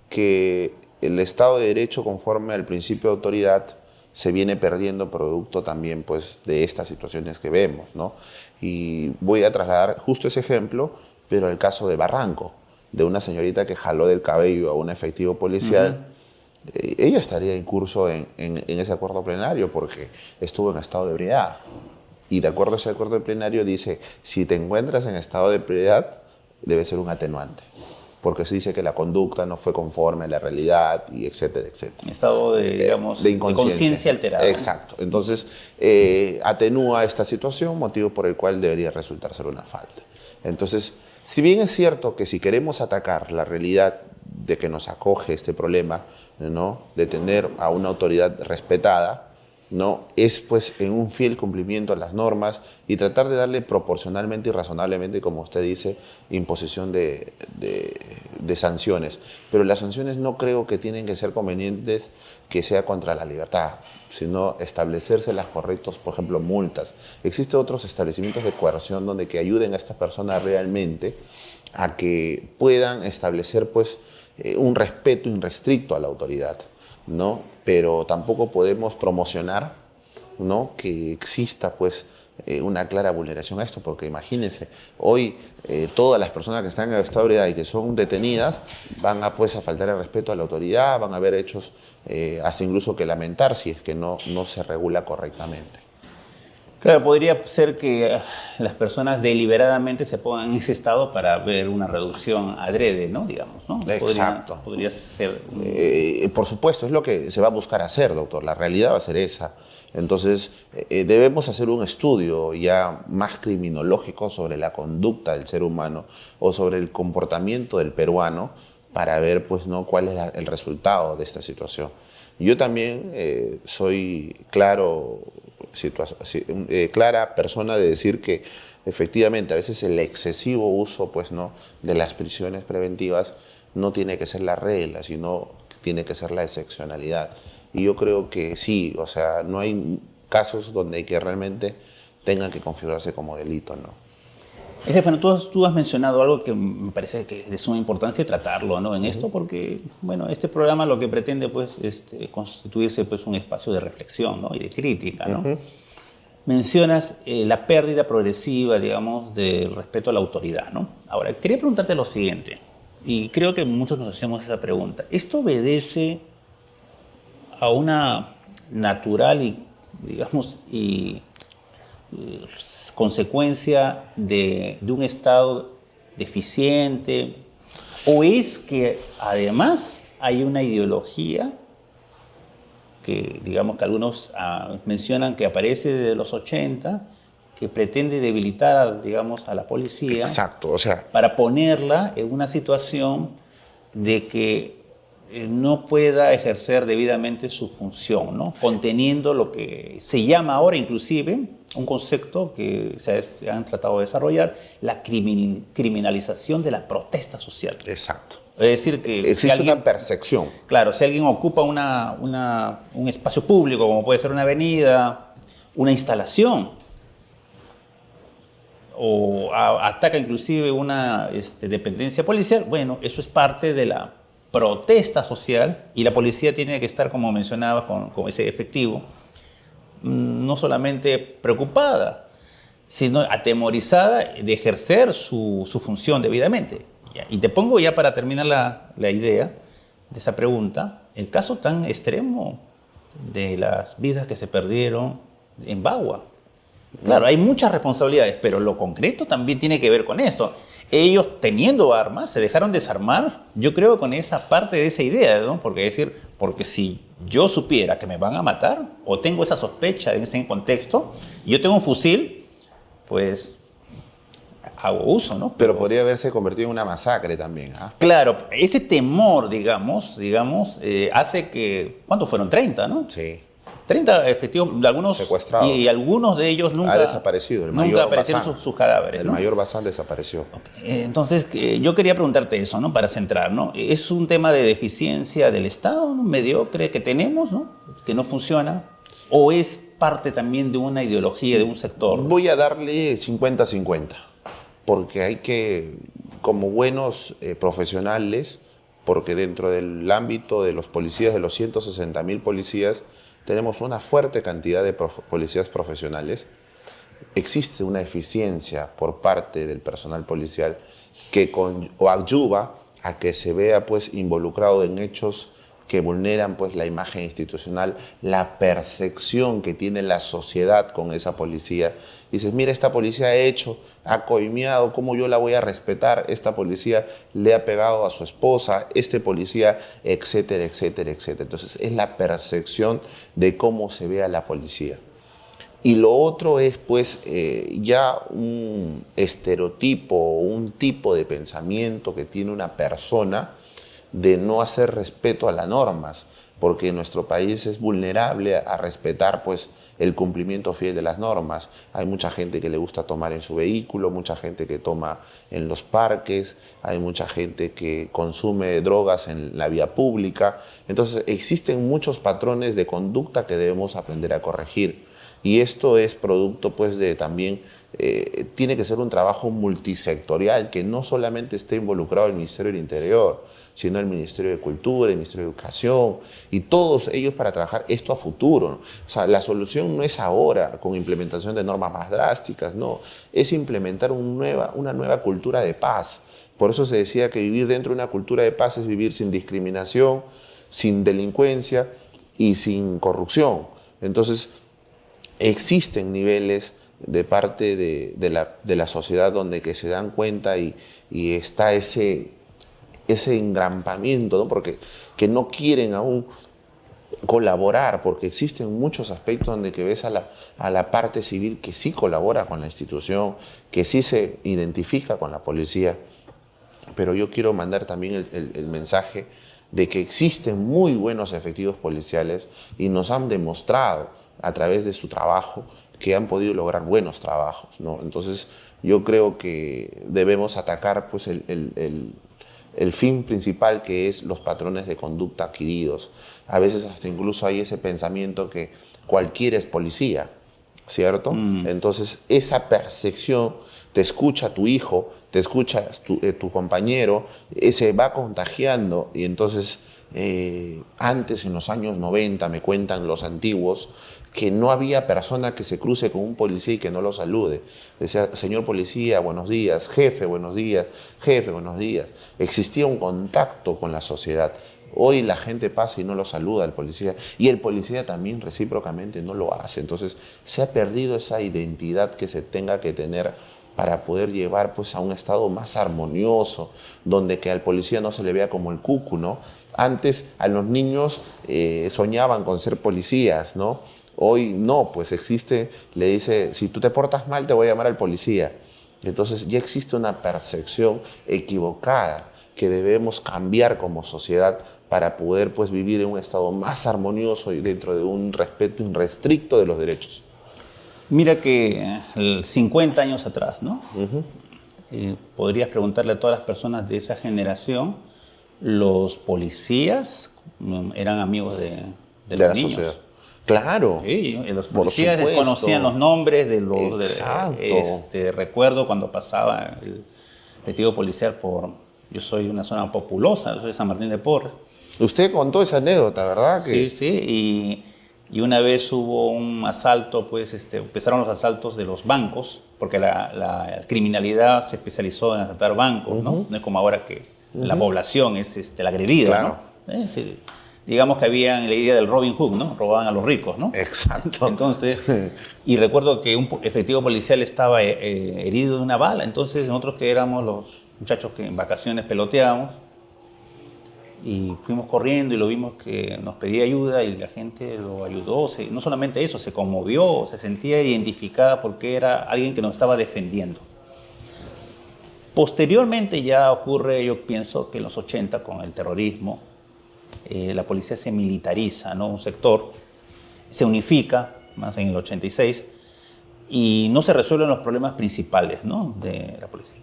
que el Estado de Derecho, conforme al principio de autoridad, se viene perdiendo producto también, pues, de estas situaciones que vemos, ¿no? Y voy a trasladar justo ese ejemplo, pero el caso de Barranco, de una señorita que jaló del cabello a un efectivo policial. Ella estaría en curso en ese acuerdo plenario porque estuvo en estado de ebriedad. Y de acuerdo a ese acuerdo plenario dice, si te encuentras en estado de ebriedad, debe ser un atenuante. Porque se dice que la conducta no fue conforme a la realidad, y etcétera, etcétera. Estado de, digamos, de de conciencia alterada. Exacto. Entonces, atenúa esta situación, motivo por el cual debería resultar ser una falta. Entonces, si bien es cierto que si queremos atacar la realidad de que nos acoge este problema, ¿no?, de tener a una autoridad respetada, ¿no?, es pues en un fiel cumplimiento a las normas y tratar de darle proporcionalmente y razonablemente, como usted dice, imposición de sanciones. Pero las sanciones no creo que tienen que ser convenientes que sea contra la libertad, sino establecerse las correctas, por ejemplo, multas. Existen otros establecimientos de coerción donde que ayuden a estas personas realmente a que puedan establecer pues un respeto irrestricto a la autoridad, ¿no? Pero tampoco podemos promocionar, ¿no?, que exista pues una clara vulneración a esto, porque imagínense, hoy todas las personas que están en estado de ebriedad y que son detenidas van a pues a faltar el respeto a la autoridad, van a haber hechos hasta incluso que lamentar si es que no se regula correctamente. Claro, podría ser que las personas deliberadamente se pongan en ese estado para ver una reducción adrede, ¿no? Digamos, ¿no? Exacto. Podría ser. Por supuesto, es lo que se va a buscar hacer, doctor. La realidad va a ser esa. Entonces, debemos hacer un estudio ya más criminológico sobre la conducta del ser humano o sobre el comportamiento del peruano para ver, pues, ¿no?, cuál es el resultado de esta situación. Yo también soy clara persona de decir que efectivamente a veces el excesivo uso, pues, ¿no?, de las prisiones preventivas no tiene que ser la regla, sino tiene que ser la excepcionalidad. Y yo creo que sí, o sea, no hay casos donde que realmente tengan que configurarse como delito, ¿no? Estefano, tú has mencionado algo que me parece que es de suma importancia tratarlo, ¿no?, en esto, porque, bueno, este programa lo que pretende, pues, constituirse, pues, un espacio de reflexión, ¿no?, y de crítica, ¿no? Mencionas la pérdida progresiva, digamos, del respeto a la autoridad, ¿no? Ahora, quería preguntarte lo siguiente, y creo que muchos nos hacemos esa pregunta. ¿Esto obedece a una natural y, digamos, consecuencia de un Estado deficiente, o es que además hay una ideología que, digamos, que algunos mencionan que aparece desde los 80, que pretende debilitar, digamos, a la policía? Exacto, o sea, para ponerla en una situación de que no pueda ejercer debidamente su función, ¿no?, conteniendo lo que se llama ahora inclusive un concepto que se han tratado de desarrollar, la criminalización de la protesta social. exacto. Es decir, que Existe si alguien, una percepción. claro, si alguien ocupa un espacio público, como puede ser una avenida, una instalación, ataca inclusive una dependencia policial, bueno, eso es parte de la protesta social y la policía tiene que estar, como mencionabas, con ese efectivo, no solamente preocupada, sino atemorizada de ejercer su función debidamente. Y te pongo ya para terminar la idea de esa pregunta, el caso tan extremo de las vidas que se perdieron en Bagua. Claro, hay muchas responsabilidades, pero lo concreto también tiene que ver con esto. Ellos, teniendo armas, se dejaron desarmar, yo creo, con esa parte de esa idea, ¿no? Porque si yo supiera que me van a matar, o tengo esa sospecha en ese contexto, y yo tengo un fusil, pues hago uso, ¿no? Pero podría haberse convertido en una masacre también. ¿Ah? Claro, ese temor, digamos, hace que... ¿Cuántos fueron? 30, ¿no? Sí. 30 efectivos, algunos secuestrados. Y algunos de ellos nunca... Ha desaparecido. Nunca aparecieron sus cadáveres. El ¿no? mayor Bazán desapareció. Entonces, yo quería preguntarte eso, ¿no? Para centrar, ¿no? ¿Es un tema de deficiencia del Estado, ¿no? mediocre que tenemos, ¿no? Que no funciona? ¿O es parte también de una ideología, de un sector? Voy a darle 50-50. Porque hay que, como buenos profesionales, porque dentro del ámbito de los policías, de los 160.000 policías, tenemos una fuerte cantidad de policías profesionales. Existe una eficiencia por parte del personal policial que ayuda a que se vea pues, involucrado en hechos que vulneran pues, la imagen institucional, la percepción que tiene la sociedad con esa policía. Dices, mira, esta policía ha coimeado, ¿cómo yo la voy a respetar? Esta policía le ha pegado a su esposa, este policía, etcétera, etcétera, etcétera. Entonces, es la percepción de cómo se ve a la policía. Y lo otro es, pues, ya un estereotipo, un tipo de pensamiento que tiene una persona de no hacer respeto a las normas, porque nuestro país es vulnerable a respetar, pues, el cumplimiento fiel de las normas. Hay mucha gente que le gusta tomar en su vehículo, mucha gente que toma en los parques, hay mucha gente que consume drogas en la vía pública. Entonces, existen muchos patrones de conducta que debemos aprender a corregir. Y esto es producto, pues, de también, tiene que ser un trabajo multisectorial, que no solamente esté involucrado el Ministerio del Interior, sino el Ministerio de Cultura, el Ministerio de Educación, y todos ellos para trabajar esto a futuro, ¿no? O sea, la solución no es ahora, con implementación de normas más drásticas, no, es implementar una nueva cultura de paz. Por eso se decía que vivir dentro de una cultura de paz es vivir sin discriminación, sin delincuencia y sin corrupción. Entonces, existen niveles de parte de la sociedad donde que se dan cuenta y está ese engrampamiento, ¿no? Porque que no quieren aún colaborar, porque existen muchos aspectos donde que ves a la parte civil que sí colabora con la institución, que sí se identifica con la policía. Pero yo quiero mandar también el mensaje de que existen muy buenos efectivos policiales y nos han demostrado a través de su trabajo que han podido lograr buenos trabajos, ¿no? Entonces yo creo que debemos atacar pues, el fin principal, que es los patrones de conducta adquiridos. A veces hasta incluso hay ese pensamiento que cualquiera es policía, ¿cierto? Entonces esa percepción, te escucha tu hijo, te escucha tu compañero, se va contagiando. Y entonces antes, en los años 90, me cuentan los antiguos, que no había persona que se cruce con un policía y que no lo salude. Decía, señor policía, buenos días, jefe, buenos días, jefe, buenos días. Existía un contacto con la sociedad. Hoy la gente pasa y no lo saluda al policía, y el policía también recíprocamente no lo hace. Entonces se ha perdido esa identidad que se tenga que tener para poder llevar pues, a un estado más armonioso, donde que al policía no se le vea como el cucu, ¿no? Antes a los niños soñaban con ser policías, ¿no? Hoy no, pues existe, le dice, si tú te portas mal te voy a llamar al policía. Entonces ya existe una percepción equivocada que debemos cambiar como sociedad para poder pues, vivir en un estado más armonioso y dentro de un respeto irrestricto de los derechos. Mira que 50 años atrás, ¿no? Podrías preguntarle a todas las personas de esa generación, los policías eran amigos de los niños. Sociedad. Claro. Sí, los Por policías supuesto. conocían los nombres de los... Exacto. Recuerdo cuando pasaba el efectivo policial por... Yo soy de una zona populosa, yo soy de San Martín de Porres. Usted contó esa anécdota, ¿verdad? Sí, sí, y una vez hubo un asalto, pues empezaron los asaltos de los bancos, porque la criminalidad se especializó en asaltar bancos, ¿no? No es como ahora que la población es la agredida, Claro. ¿no? Sí. Digamos que había la idea del Robin Hood, ¿no? Robaban a los ricos, ¿no? Exacto. Entonces, y recuerdo que un efectivo policial estaba herido de una bala, entonces nosotros que éramos los muchachos que en vacaciones peloteábamos, y fuimos corriendo y lo vimos que nos pedía ayuda y la gente lo ayudó. No solamente eso, se conmovió, se sentía identificada porque era alguien que nos estaba defendiendo. Posteriormente ya ocurre, yo pienso que en los 80 con el terrorismo, la policía se militariza, ¿no? Un sector se unifica, más en el 86, y no se resuelven los problemas principales, ¿no? De la policía.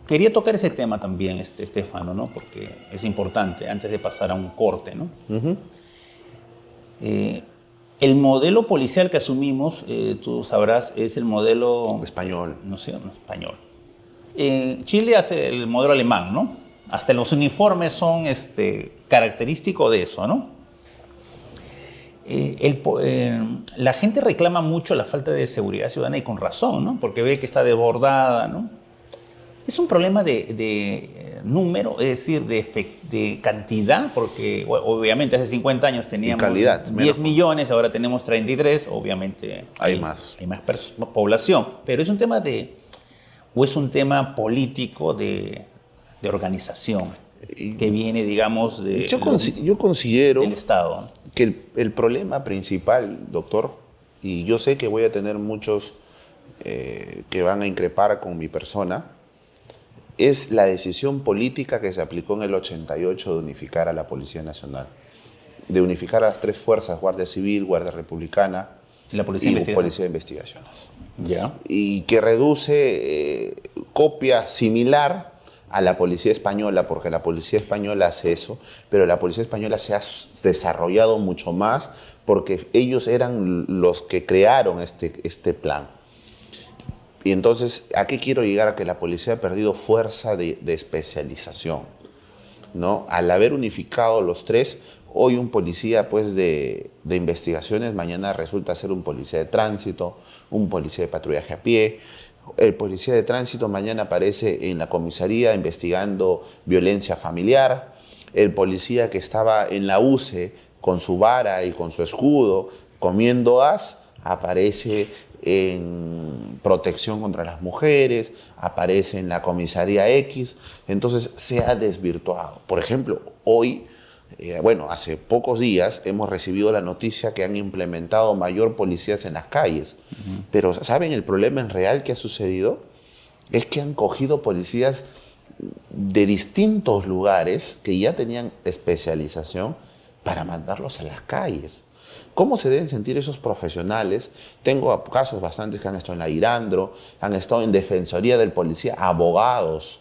Quería tocar ese tema también, Estefano, ¿no? Porque es importante, antes de pasar a un corte, ¿no? El modelo policial que asumimos, tú sabrás, es el modelo... Español. No sé, no, español. Chile hace el modelo alemán, ¿no? Hasta los uniformes son característicos de eso, ¿no? La gente reclama mucho la falta de seguridad ciudadana y con razón, ¿no? Porque ve que está desbordada, ¿no? Es un problema de número, es decir, de cantidad, porque obviamente hace 50 años teníamos calidad, 10 millones, ahora tenemos 33, obviamente hay más población, pero es un tema o es un tema político de organización, que viene, digamos, yo considero del Estado. Que el problema principal, doctor, y yo sé que voy a tener muchos que van a increpar con mi persona, es la decisión política que se aplicó en el 88 de unificar a la Policía Nacional, de unificar a las tres fuerzas, Guardia Civil, Guardia Republicana y la Policía de Investigaciones. Ya. Y que reduce copia similar a la Policía Española, porque la Policía Española hace eso, pero la Policía Española se ha desarrollado mucho más porque ellos eran los que crearon este plan. Y entonces, ¿a qué quiero llegar? A que la policía ha perdido fuerza de especialización, ¿no? Al haber unificado los tres, hoy un policía pues, de investigaciones, mañana resulta ser un policía de tránsito, un policía de patrullaje a pie. El policía de tránsito mañana aparece en la comisaría investigando violencia familiar. El policía que estaba en la UCE con su vara y con su escudo comiendo aparece en protección contra las mujeres, aparece en la comisaría X, entonces se ha desvirtuado. Por ejemplo, hoy, hace pocos días hemos recibido la noticia que han implementado mayor policías en las calles, pero ¿saben el problema en real que ha sucedido? Es que han cogido policías de distintos lugares que ya tenían especialización para mandarlos a las calles. ¿Cómo se deben sentir esos profesionales? Tengo casos bastantes que han estado en la Irandro, han estado en Defensoría del Policía, abogados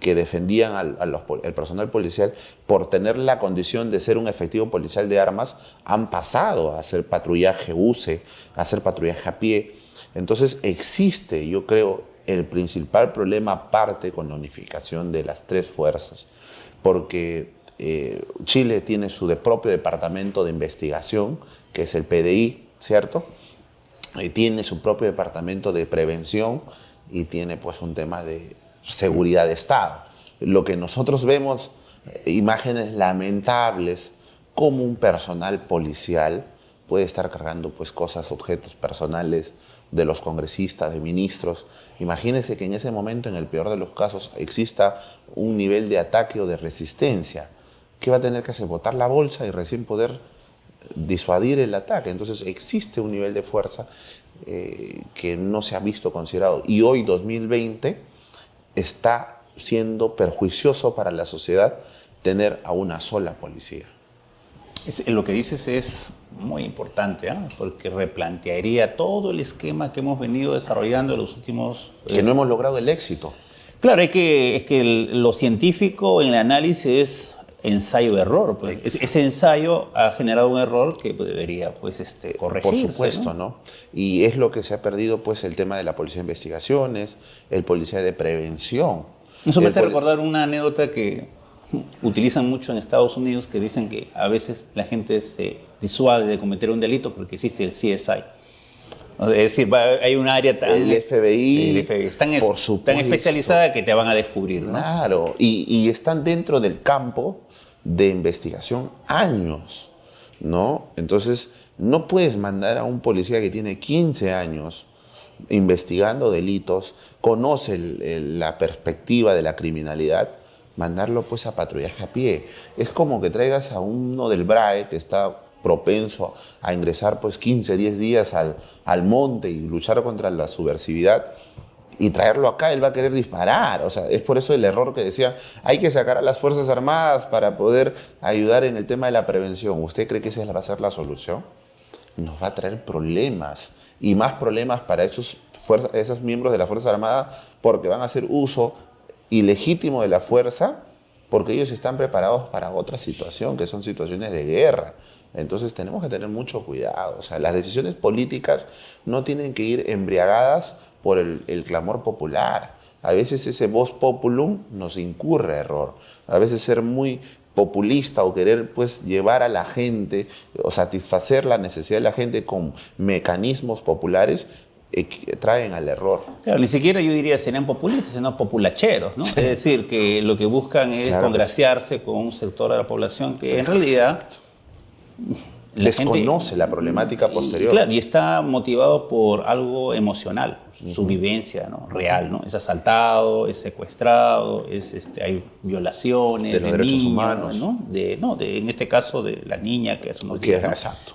que defendían al personal policial por tener la condición de ser un efectivo policial de armas, han pasado a hacer patrullaje UCE, a hacer patrullaje a pie. Entonces existe, yo creo, el principal problema parte con la unificación de las tres fuerzas, porque Chile tiene su propio departamento de investigación, que es el PDI, ¿cierto? Y tiene su propio departamento de prevención y tiene pues un tema de seguridad de Estado. Lo que nosotros vemos, imágenes lamentables, como un personal policial puede estar cargando pues cosas, objetos personales de los congresistas, de ministros. Imagínense que en ese momento, en el peor de los casos, exista un nivel de ataque o de resistencia. ¿Qué va a tener que hacer? Botar la bolsa y recién poder disuadir el ataque. Entonces existe un nivel de fuerza que no se ha visto considerado. Y hoy, 2020, está siendo perjuicioso para la sociedad tener a una sola policía. Lo que dices es muy importante, porque replantearía todo el esquema que hemos venido desarrollando en los últimos... Que no hemos logrado el éxito. Claro, es que lo científico en el análisis es ensayo-error. Pues. Ese ensayo ha generado un error que debería pues, corregirse. Por supuesto, ¿no? Y es lo que se ha perdido, pues, el tema de la policía de investigaciones, el policía de prevención. Eso me hace recordar una anécdota que utilizan mucho en Estados Unidos, que dicen que a veces la gente se disuade de cometer un delito porque existe el CSI. Es decir, hay un área tan... El FBI, es tan especializada que te van a descubrir, ¿no? Claro, y están dentro del campo de investigación años, ¿no? Entonces, no puedes mandar a un policía que tiene 15 años investigando delitos, conoce la perspectiva de la criminalidad, mandarlo pues a patrullaje a pie. Es como que traigas a uno del BRAE que está propenso a ingresar pues 15, 10 días al monte y luchar contra la subversividad, y traerlo acá, él va a querer disparar. O sea, es por eso el error que decía, hay que sacar a las Fuerzas Armadas para poder ayudar en el tema de la prevención. ¿Usted cree que esa va a ser la solución? Nos va a traer problemas, y más problemas para esos miembros de la Fuerza Armada, porque van a hacer uso ilegítimo de la fuerza, porque ellos están preparados para otra situación, que son situaciones de guerra. Entonces tenemos que tener mucho cuidado. O sea, las decisiones políticas no tienen que ir embriagadas por el clamor popular. A veces ese vox populum nos incurre a error. A veces ser muy populista o querer pues llevar a la gente o satisfacer la necesidad de la gente con mecanismos populares traen al error. Claro, ni siquiera yo diría serían populistas, sino populacheros, ¿no? Sí. Es decir, que lo que buscan es congraciarse con un sector de la población que en realidad desconoce la problemática posterior. Claro, y está motivado por algo emocional, su vivencia, ¿no? Real, ¿no? Es asaltado, es secuestrado, hay violaciones de los derechos niños, humanos, ¿no? En este caso de la niña que hace unos días, ¿no? Exacto.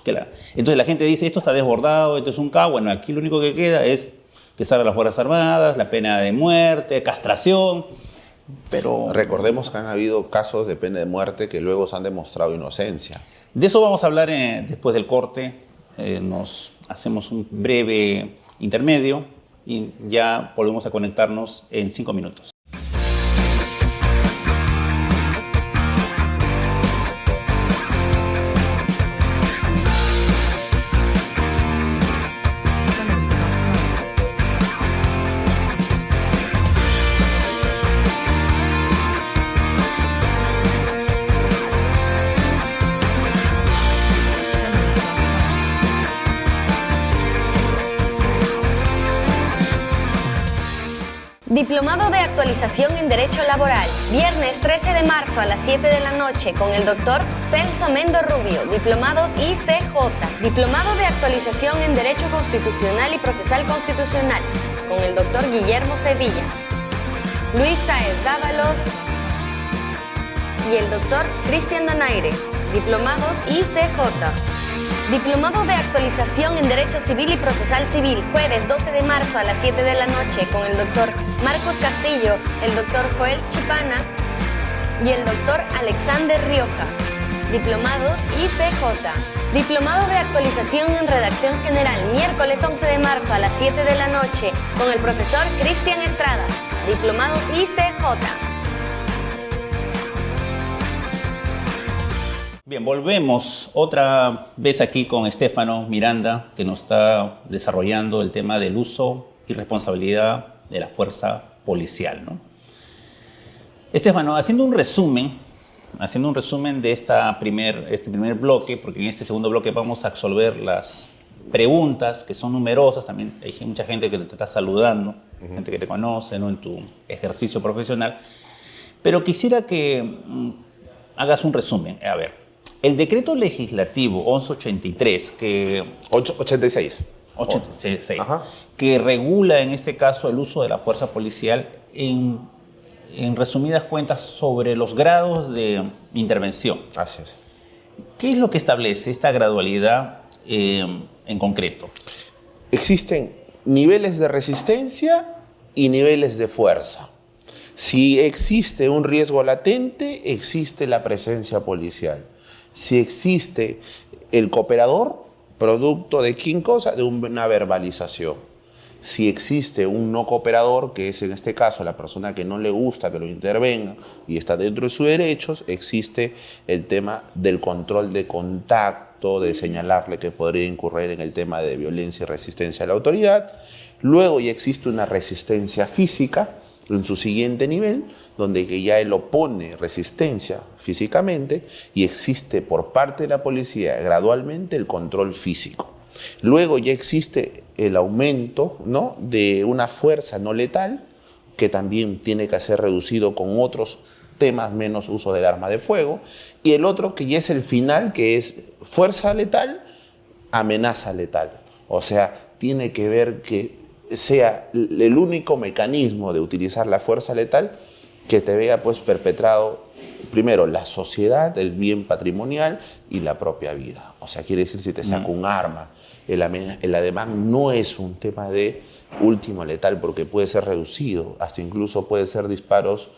Entonces la gente dice, esto está desbordado, esto es un caos. Bueno, aquí lo único que queda es que salgan las Fuerzas Armadas, la pena de muerte, castración. Pero recordemos que han habido casos de pena de muerte que luego se han demostrado inocencia. De eso vamos a hablar después del corte. Nos hacemos un breve intermedio y ya volvemos a conectarnos en 5 minutos. Diplomado de actualización en Derecho Laboral, viernes 13 de marzo a las 7 de la noche con el doctor Celso Mendo Rubio, diplomados ICJ. Diplomado de actualización en Derecho Constitucional y Procesal Constitucional con el doctor Guillermo Sevilla, Luis Sáez Dávalos y el doctor Cristian Donaire, diplomados ICJ. Diplomado de actualización en Derecho Civil y Procesal Civil, jueves 12 de marzo a las 7 de la noche con el doctor Marcos Castillo, el doctor Joel Chipana y el doctor Alexander Rioja. Diplomados ICJ. Diplomado de actualización en Redacción General, miércoles 11 de marzo a las 7 de la noche con el profesor Cristian Estrada. Diplomados ICJ. Bien, volvemos otra vez aquí con Estefano Miranda, que nos está desarrollando el tema del uso y responsabilidad de la fuerza policial, ¿no? Estefano, haciendo un resumen de este primer bloque, porque en este segundo bloque vamos a absolver las preguntas, que son numerosas. También hay mucha gente que te está saludando, gente que te conoce, ¿no? En tu ejercicio profesional. Pero quisiera que hagas un resumen. A ver, el decreto legislativo 1183, 86, que regula en este caso el uso de la fuerza policial, en resumidas cuentas, sobre los grados de intervención. Así es. ¿Qué es lo que establece esta gradualidad en concreto? Existen niveles de resistencia y niveles de fuerza. Si existe un riesgo latente, existe la presencia policial. Si existe el cooperador, producto de ¿quién cosa? De una verbalización. Si existe un no cooperador, que es en este caso la persona que no le gusta que lo intervenga y está dentro de sus derechos, existe el tema del control de contacto, de señalarle que podría incurrir en el tema de violencia y resistencia a la autoridad. Luego ya existe una resistencia física en su siguiente nivel, donde que ya él opone resistencia físicamente y existe por parte de la policía gradualmente el control físico. Luego ya existe el aumento, ¿no?, de una fuerza no letal, que también tiene que ser reducido con otros temas, menos uso del arma de fuego, y el otro que ya es el final, que es fuerza letal, amenaza letal. O sea, tiene que ver que sea el único mecanismo de utilizar la fuerza letal que te vea pues perpetrado primero la sociedad, el bien patrimonial y la propia vida. O sea, quiere decir, si te saca un arma, el ademán no es un tema de último letal, porque puede ser reducido, hasta incluso puede ser disparos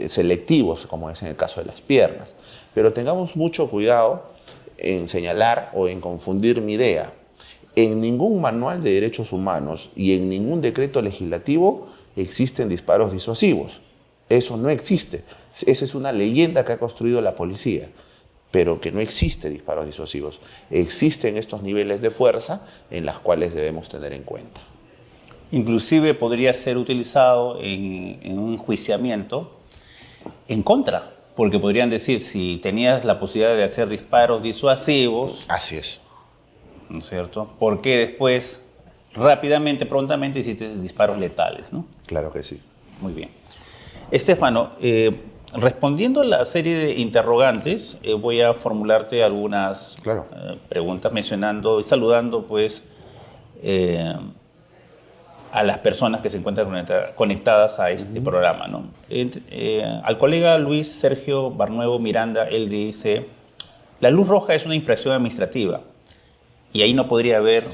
selectivos, como es en el caso de las piernas. Pero tengamos mucho cuidado en señalar o en confundir mi idea. En ningún manual de derechos humanos y en ningún decreto legislativo existen disparos disuasivos. Eso no existe. Esa es una leyenda que ha construido la policía, pero que no existe disparos disuasivos. Existen estos niveles de fuerza en las cuales debemos tener en cuenta. Inclusive podría ser utilizado en un enjuiciamiento en contra, porque podrían decir, si tenías la posibilidad de hacer disparos disuasivos, Así es. ¿no es cierto?, ¿por qué después, rápidamente, prontamente, hiciste disparos letales, ¿no? Claro que sí. Muy bien. Estefano, respondiendo a la serie de interrogantes, voy a formularte algunas preguntas mencionando y saludando pues a las personas que se encuentran conectadas a este programa, ¿no? Al colega Luis Sergio Barnuevo Miranda, él dice: la luz roja es una infracción administrativa. Y ahí no podría haber,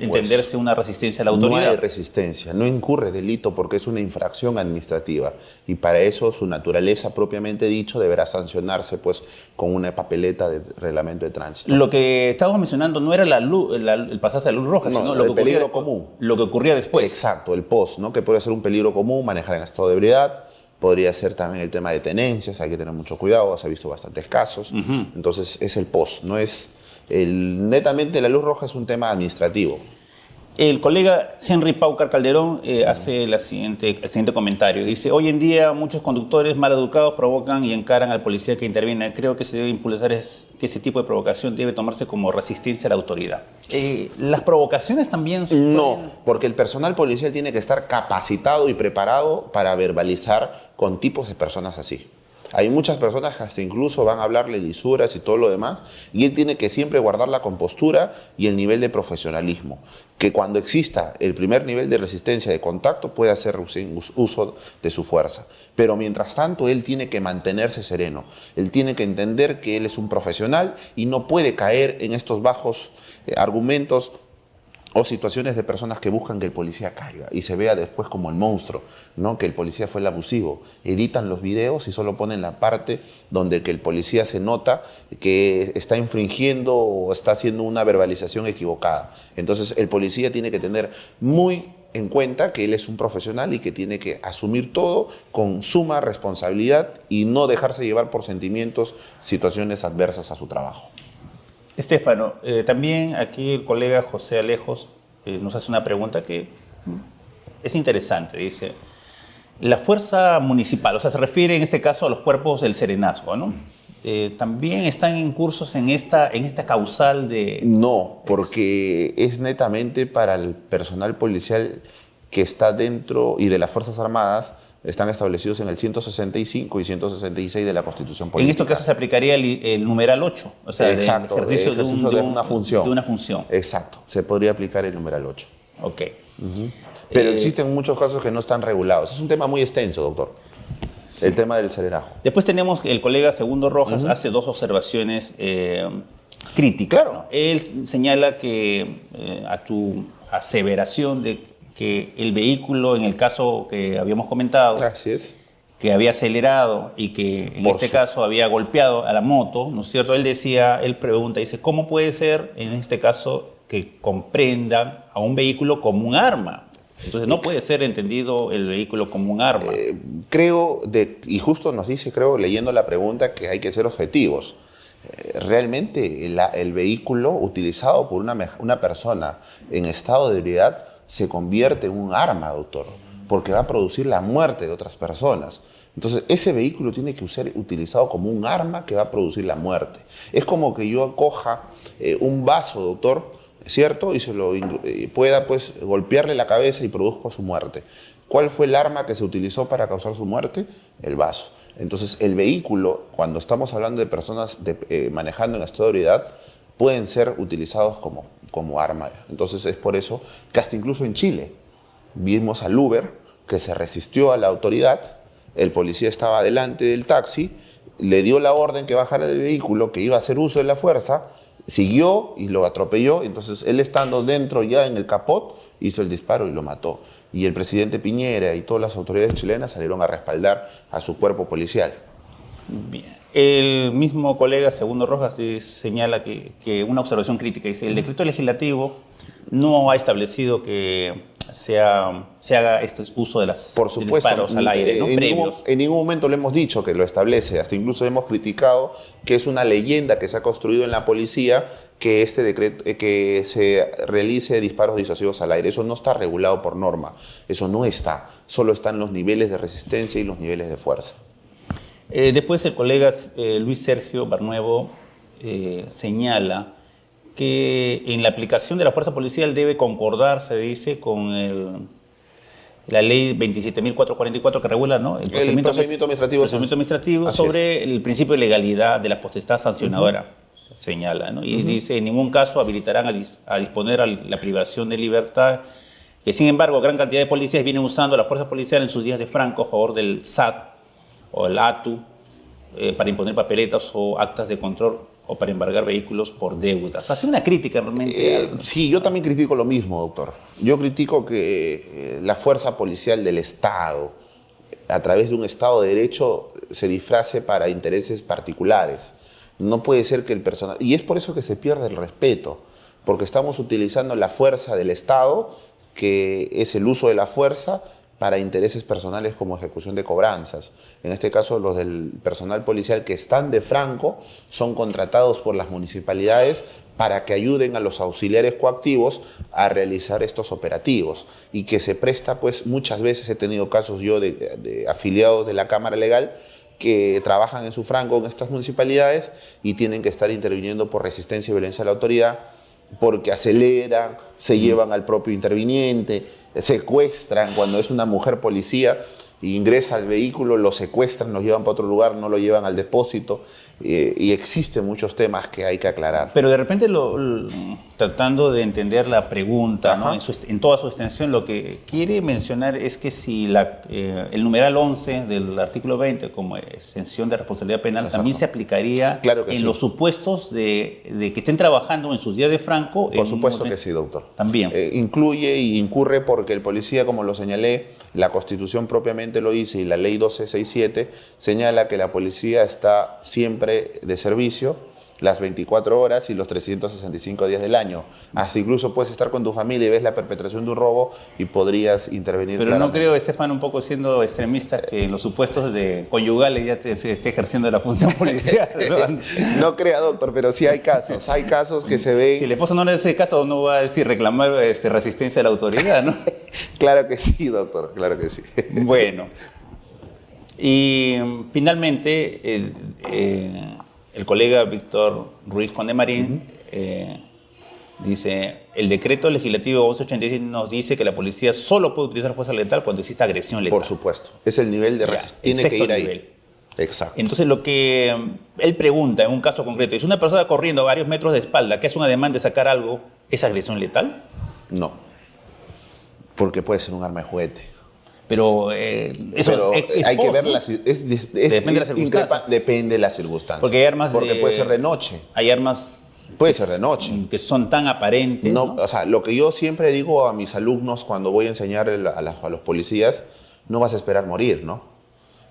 entenderse, una resistencia a la autoridad. No hay resistencia, no incurre delito porque es una infracción administrativa. Y para eso su naturaleza, propiamente dicho, deberá sancionarse pues con una papeleta de reglamento de tránsito. Lo que estábamos mencionando no era el pasarse a la luz roja, no, sino lo el peligro común. Lo que ocurría después. Exacto, el post, ¿no?, que puede ser un peligro común, manejar en estado de ebriedad. Podría ser también el tema de tenencias, hay que tener mucho cuidado, se ha visto bastantes casos. Entonces es el post, no es... netamente la luz roja es un tema administrativo. El colega Henry Paucar Calderón hace el siguiente comentario. Dice: hoy en día muchos conductores mal educados provocan y encaran al policía que interviene. Creo que se debe impulsar que ese tipo de provocación debe tomarse como resistencia a la autoridad. ¿Las provocaciones también? No, porque el personal policial tiene que estar capacitado y preparado para verbalizar con tipos de personas así. Hay muchas personas que hasta incluso van a hablarle lisuras y todo lo demás, y él tiene que siempre guardar la compostura y el nivel de profesionalismo, que cuando exista el primer nivel de resistencia de contacto puede hacer uso de su fuerza. Pero mientras tanto él tiene que mantenerse sereno, él tiene que entender que él es un profesional y no puede caer en estos bajos argumentos o situaciones de personas que buscan que el policía caiga y se vea después como el monstruo, ¿no?, que el policía fue el abusivo. Editan los videos y solo ponen la parte donde que el policía se nota que está infringiendo o está haciendo una verbalización equivocada. Entonces el policía tiene que tener muy en cuenta que él es un profesional y que tiene que asumir todo con suma responsabilidad y no dejarse llevar por sentimientos, situaciones adversas a su trabajo. Estefano, también aquí el colega José Alejos nos hace una pregunta que es interesante. Dice: la fuerza municipal, o sea, se refiere en este caso a los cuerpos del serenazgo, ¿no? ¿También están incursos en esta causal de...? No, porque es netamente para el personal policial que está dentro y de las Fuerzas Armadas. Están establecidos en el 165 y 166 de la Constitución Política. En este caso se aplicaría el numeral 8, o sea, exacto, el ejercicio de una función. De una función. Exacto, se podría aplicar el numeral 8. Ok. Pero existen muchos casos que no están regulados. Es un tema muy extenso, doctor. Sí. El tema del serenajo. Después tenemos el colega Segundo Rojas, hace dos observaciones críticas. Claro. ¿No? Él señala que a tu aseveración de que el vehículo, en el caso que habíamos comentado, así es, que había acelerado y que en este caso había golpeado a la moto, ¿no es cierto? Él pregunta, dice, ¿cómo puede ser en este caso que comprendan a un vehículo como un arma. Entonces no puede ser entendido el vehículo como un arma. Y justo nos dice, creo, leyendo la pregunta, que hay que ser objetivos. Realmente el vehículo utilizado por una persona en estado de ebriedad se convierte en un arma, doctor, porque va a producir la muerte de otras personas. Entonces, ese vehículo tiene que ser utilizado como un arma que va a producir la muerte. Es como que yo coja un vaso, doctor, ¿cierto? Y pueda pues golpearle la cabeza y produzca su muerte. ¿Cuál fue el arma que se utilizó para causar su muerte? El vaso. Entonces, el vehículo, cuando estamos hablando de personas manejando en estado de ebriedad, pueden ser utilizados como arma. Entonces, es por eso que hasta incluso en Chile vimos al Uber que se resistió a la autoridad, el policía estaba delante del taxi, le dio la orden que bajara del vehículo, que iba a hacer uso de la fuerza, siguió y lo atropelló. Entonces, él estando dentro ya en el capot, hizo el disparo y lo mató. Y el presidente Piñera y todas las autoridades chilenas salieron a respaldar a su cuerpo policial. Bien. El mismo colega Segundo Rojas señala que una observación crítica, dice, el decreto legislativo no ha establecido que se haga este uso de Por supuesto, disparos al aire, ¿no? Previos. En ningún momento le hemos dicho que lo establece, hasta incluso hemos criticado que es una leyenda que se ha construido en la policía que este decreto, que se realice disparos disuasivos al aire. Eso no está regulado por norma, eso no está, solo están los niveles de resistencia y los niveles de fuerza. Después el colega Luis Sergio Barnuevo señala que en la aplicación de la fuerza policial debe concordar, se dice, con la ley 27.444 que regula, ¿no? El procedimiento administrativo. Sobre el principio de legalidad de la potestad sancionadora, señala, ¿no? Y dice, en ningún caso habilitarán a disponer a la privación de libertad, que sin embargo gran cantidad de policías vienen usando la fuerza policial en sus días de franco a favor del SAT o el ATU para imponer papeletas o actas de control o para embargar vehículos por deudas. Hace una crítica realmente. Sí, yo también critico lo mismo, doctor. Yo critico que la fuerza policial del Estado, a través de un Estado de Derecho, se disfrace para intereses particulares. No puede ser que el personal... Y es por eso que se pierde el respeto, porque estamos utilizando la fuerza del Estado, que es el uso de la fuerza, para intereses personales como ejecución de cobranzas. En este caso, los del personal policial que están de franco son contratados por las municipalidades para que ayuden a los auxiliares coactivos a realizar estos operativos, y que se presta, pues muchas veces he tenido casos yo de afiliados de la Cámara Legal que trabajan en su franco en estas municipalidades y tienen que estar interviniendo por resistencia y violencia a la autoridad, porque aceleran, se llevan al propio interviniente, secuestran cuando es una mujer policía, ingresa al vehículo, lo secuestran, lo llevan para otro lugar, no lo llevan al depósito, y existen muchos temas que hay que aclarar. Pero de repente, tratando de entender la pregunta, ¿no? En toda su extensión, lo que quiere mencionar es que si el numeral 11 del artículo 20, como exención de responsabilidad penal, Exacto, también se aplicaría en los supuestos de que estén trabajando en sus días de franco. Por supuesto que sí, doctor. También. Incluye y incurre porque el policía, como lo señalé, la Constitución propiamente lo dice y la Ley 1267 señala que la policía está siempre de servicio las 24 horas y los 365 días del año. Hasta incluso puedes estar con tu familia y ves la perpetración de un robo y podrías intervenir. Pero claramente. No creo, Estefan, un poco siendo extremista, que en los supuestos de conyugales ya se esté ejerciendo la función policial. No crea, doctor, pero sí hay casos que se ven. Si el esposo no le hace caso, no va a decir reclamar resistencia de la autoridad, ¿no? Claro que sí, doctor, claro que sí. Bueno, y finalmente el colega Víctor Ruiz Condemarín dice, el decreto legislativo 1186 nos dice que la policía solo puede utilizar fuerza letal cuando exista agresión letal. Por supuesto, es el nivel de resistencia, tiene que ir ahí. Nivel. Exacto. Entonces lo que él pregunta en un caso concreto, es una persona corriendo a varios metros de espalda que hace un ademán de sacar algo, ¿es agresión letal? No, porque puede ser un arma de juguete. Pero hay que ver depende de las circunstancias. Depende de las circunstancias. Porque hay armas porque puede ser de noche. Hay armas puede ser de noche que son tan aparentes. No, o sea, lo que yo siempre digo a mis alumnos cuando voy a enseñar a los policías, no vas a esperar morir, ¿no?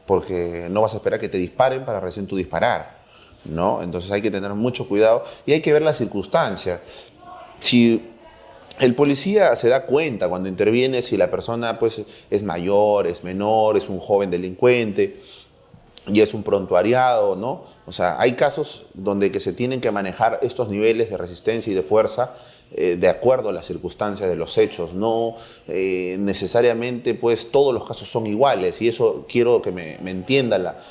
Porque no vas a esperar que te disparen para recién tú disparar, ¿no? Entonces hay que tener mucho cuidado y hay que ver las circunstancias. Si el policía se da cuenta cuando interviene si la persona pues, es mayor, es menor, es un joven delincuente y es un prontuariado, ¿no? O sea, hay casos donde que se tienen que manejar estos niveles de resistencia y de fuerza de acuerdo a las circunstancias de los hechos. No necesariamente pues todos los casos son iguales, y eso quiero que me entienda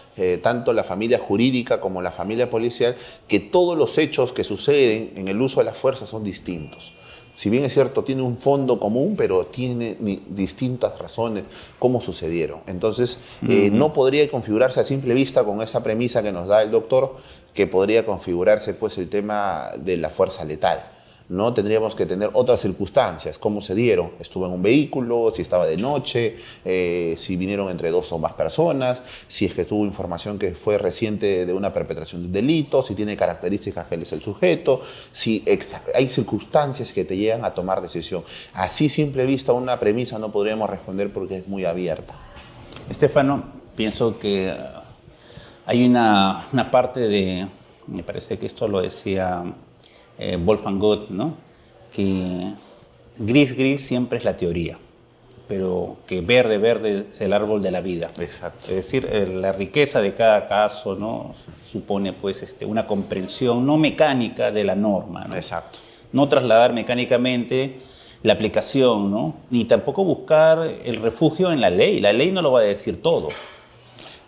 tanto la familia jurídica como la familia policial, que todos los hechos que suceden en el uso de la fuerza son distintos. Si bien es cierto, tiene un fondo común, pero tiene distintas razones cómo sucedieron. Entonces, no podría configurarse a simple vista con esa premisa que nos da el doctor, que podría configurarse pues, el tema de la fuerza letal, ¿no? Tendríamos que tener otras circunstancias, cómo se dieron. Estuvo en un vehículo, si estaba de noche, si vinieron entre 2 o más personas, si es que tuvo información que fue reciente de una perpetración de un delito, si tiene características que él es el sujeto, si hay circunstancias que te llevan a tomar decisión. Así, simple vista, una premisa no podríamos responder porque es muy abierta. Estefano, pienso que hay una parte de, me parece que esto lo decía Wolfgang Goethe, ¿no? Que gris siempre es la teoría, pero que verde es el árbol de la vida. Exacto. Es decir, la riqueza de cada caso, ¿no? Supone pues, una comprensión no mecánica de la norma, ¿no? Exacto. No trasladar mecánicamente la aplicación, ¿no? Ni tampoco buscar el refugio en la ley. La ley no lo va a decir todo.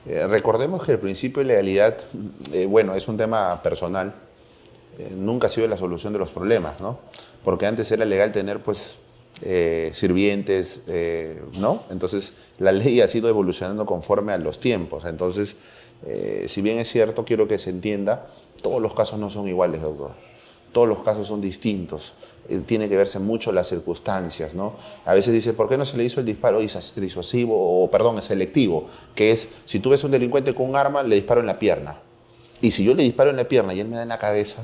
Recordemos que el principio de legalidad, bueno, es un tema personal. Nunca ha sido la solución de los problemas, ¿no? Porque antes era legal tener, pues, sirvientes, ¿no? Entonces, la ley ha sido evolucionando conforme a los tiempos. Entonces, si bien es cierto, quiero que se entienda, todos los casos no son iguales, doctor. Todos los casos son distintos. Tiene que verse mucho las circunstancias, ¿no? A veces dice, ¿por qué no se le hizo el disparo disuasivo, o perdón, selectivo? Que es, si tú ves un delincuente con un arma, le disparo en la pierna. Y si yo le disparo en la pierna y él me da en la cabeza,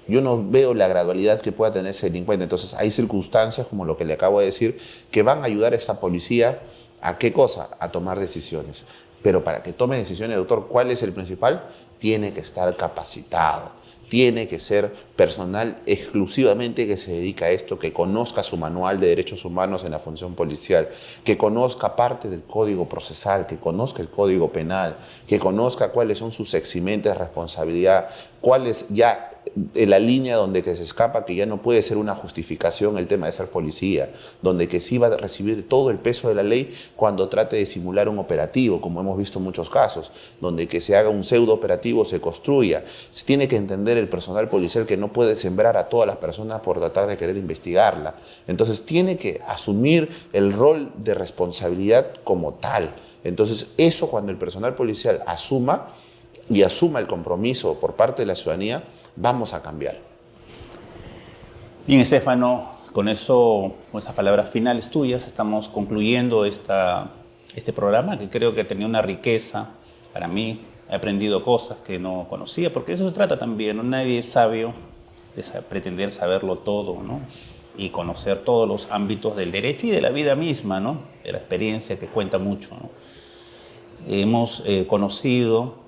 yo no veo la gradualidad que pueda tener ese delincuente. Entonces hay circunstancias, como lo que le acabo de decir, que van a ayudar a esta policía a ¿qué cosa? A tomar decisiones. Pero para que tome decisiones, doctor, ¿cuál es el principal? Tiene que estar capacitado. Tiene que ser personal exclusivamente que se dedica a esto, que conozca su manual de derechos humanos en la función policial, que conozca parte del código procesal, que conozca el código penal, que conozca cuáles son sus eximente de responsabilidad, cuál es ya la línea donde que se escapa, que ya no puede ser una justificación el tema de ser policía, donde que sí va a recibir todo el peso de la ley cuando trate de simular un operativo, como hemos visto en muchos casos, donde que se haga un pseudo operativo, se construya. Se tiene que entender el personal policial que no puede sembrar a todas las personas por tratar de querer investigarla. Entonces tiene que asumir el rol de responsabilidad como tal. Entonces eso, cuando el personal policial asuma el compromiso por parte de la ciudadanía, vamos a cambiar. Bien, Estefano, con eso, con esas palabras finales tuyas, estamos concluyendo este programa, que creo que tenía una riqueza para mí. He aprendido cosas que no conocía, porque eso se trata también, ¿no? Nadie es sabio de pretender saberlo todo, ¿no? Y conocer todos los ámbitos del derecho y de la vida misma, ¿no? De la experiencia, que cuenta mucho, ¿no? Hemos conocido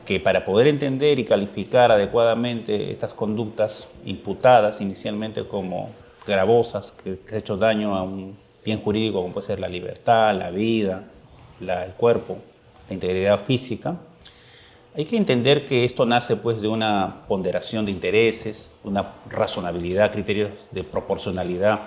que para poder entender y calificar adecuadamente estas conductas imputadas inicialmente como gravosas, que han hecho daño a un bien jurídico como puede ser la libertad, la vida, el cuerpo, la integridad física, hay que entender que esto nace pues de una ponderación de intereses, una razonabilidad, criterios de proporcionalidad,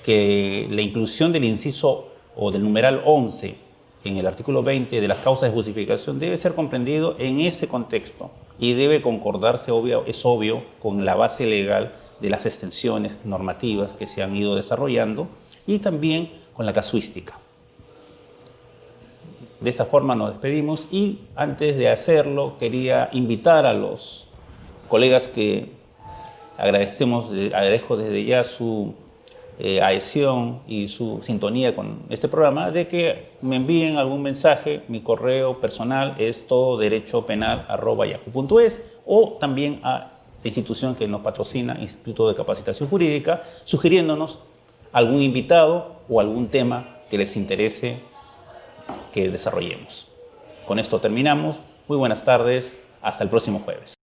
que la inclusión del inciso o del numeral 11 en el artículo 20 de las causas de justificación debe ser comprendido en ese contexto y debe concordarse, es obvio, con la base legal de las extensiones normativas que se han ido desarrollando y también con la casuística. De esta forma nos despedimos y antes de hacerlo quería invitar a los colegas que agradezco desde ya su adhesión y su sintonía con este programa, de que me envíen algún mensaje. Mi correo personal es tododerechopenal@yahoo.es, o también a la institución que nos patrocina, Instituto de Capacitación Jurídica, sugiriéndonos algún invitado o algún tema que les interese que desarrollemos. Con esto terminamos. Muy buenas tardes. Hasta el próximo jueves.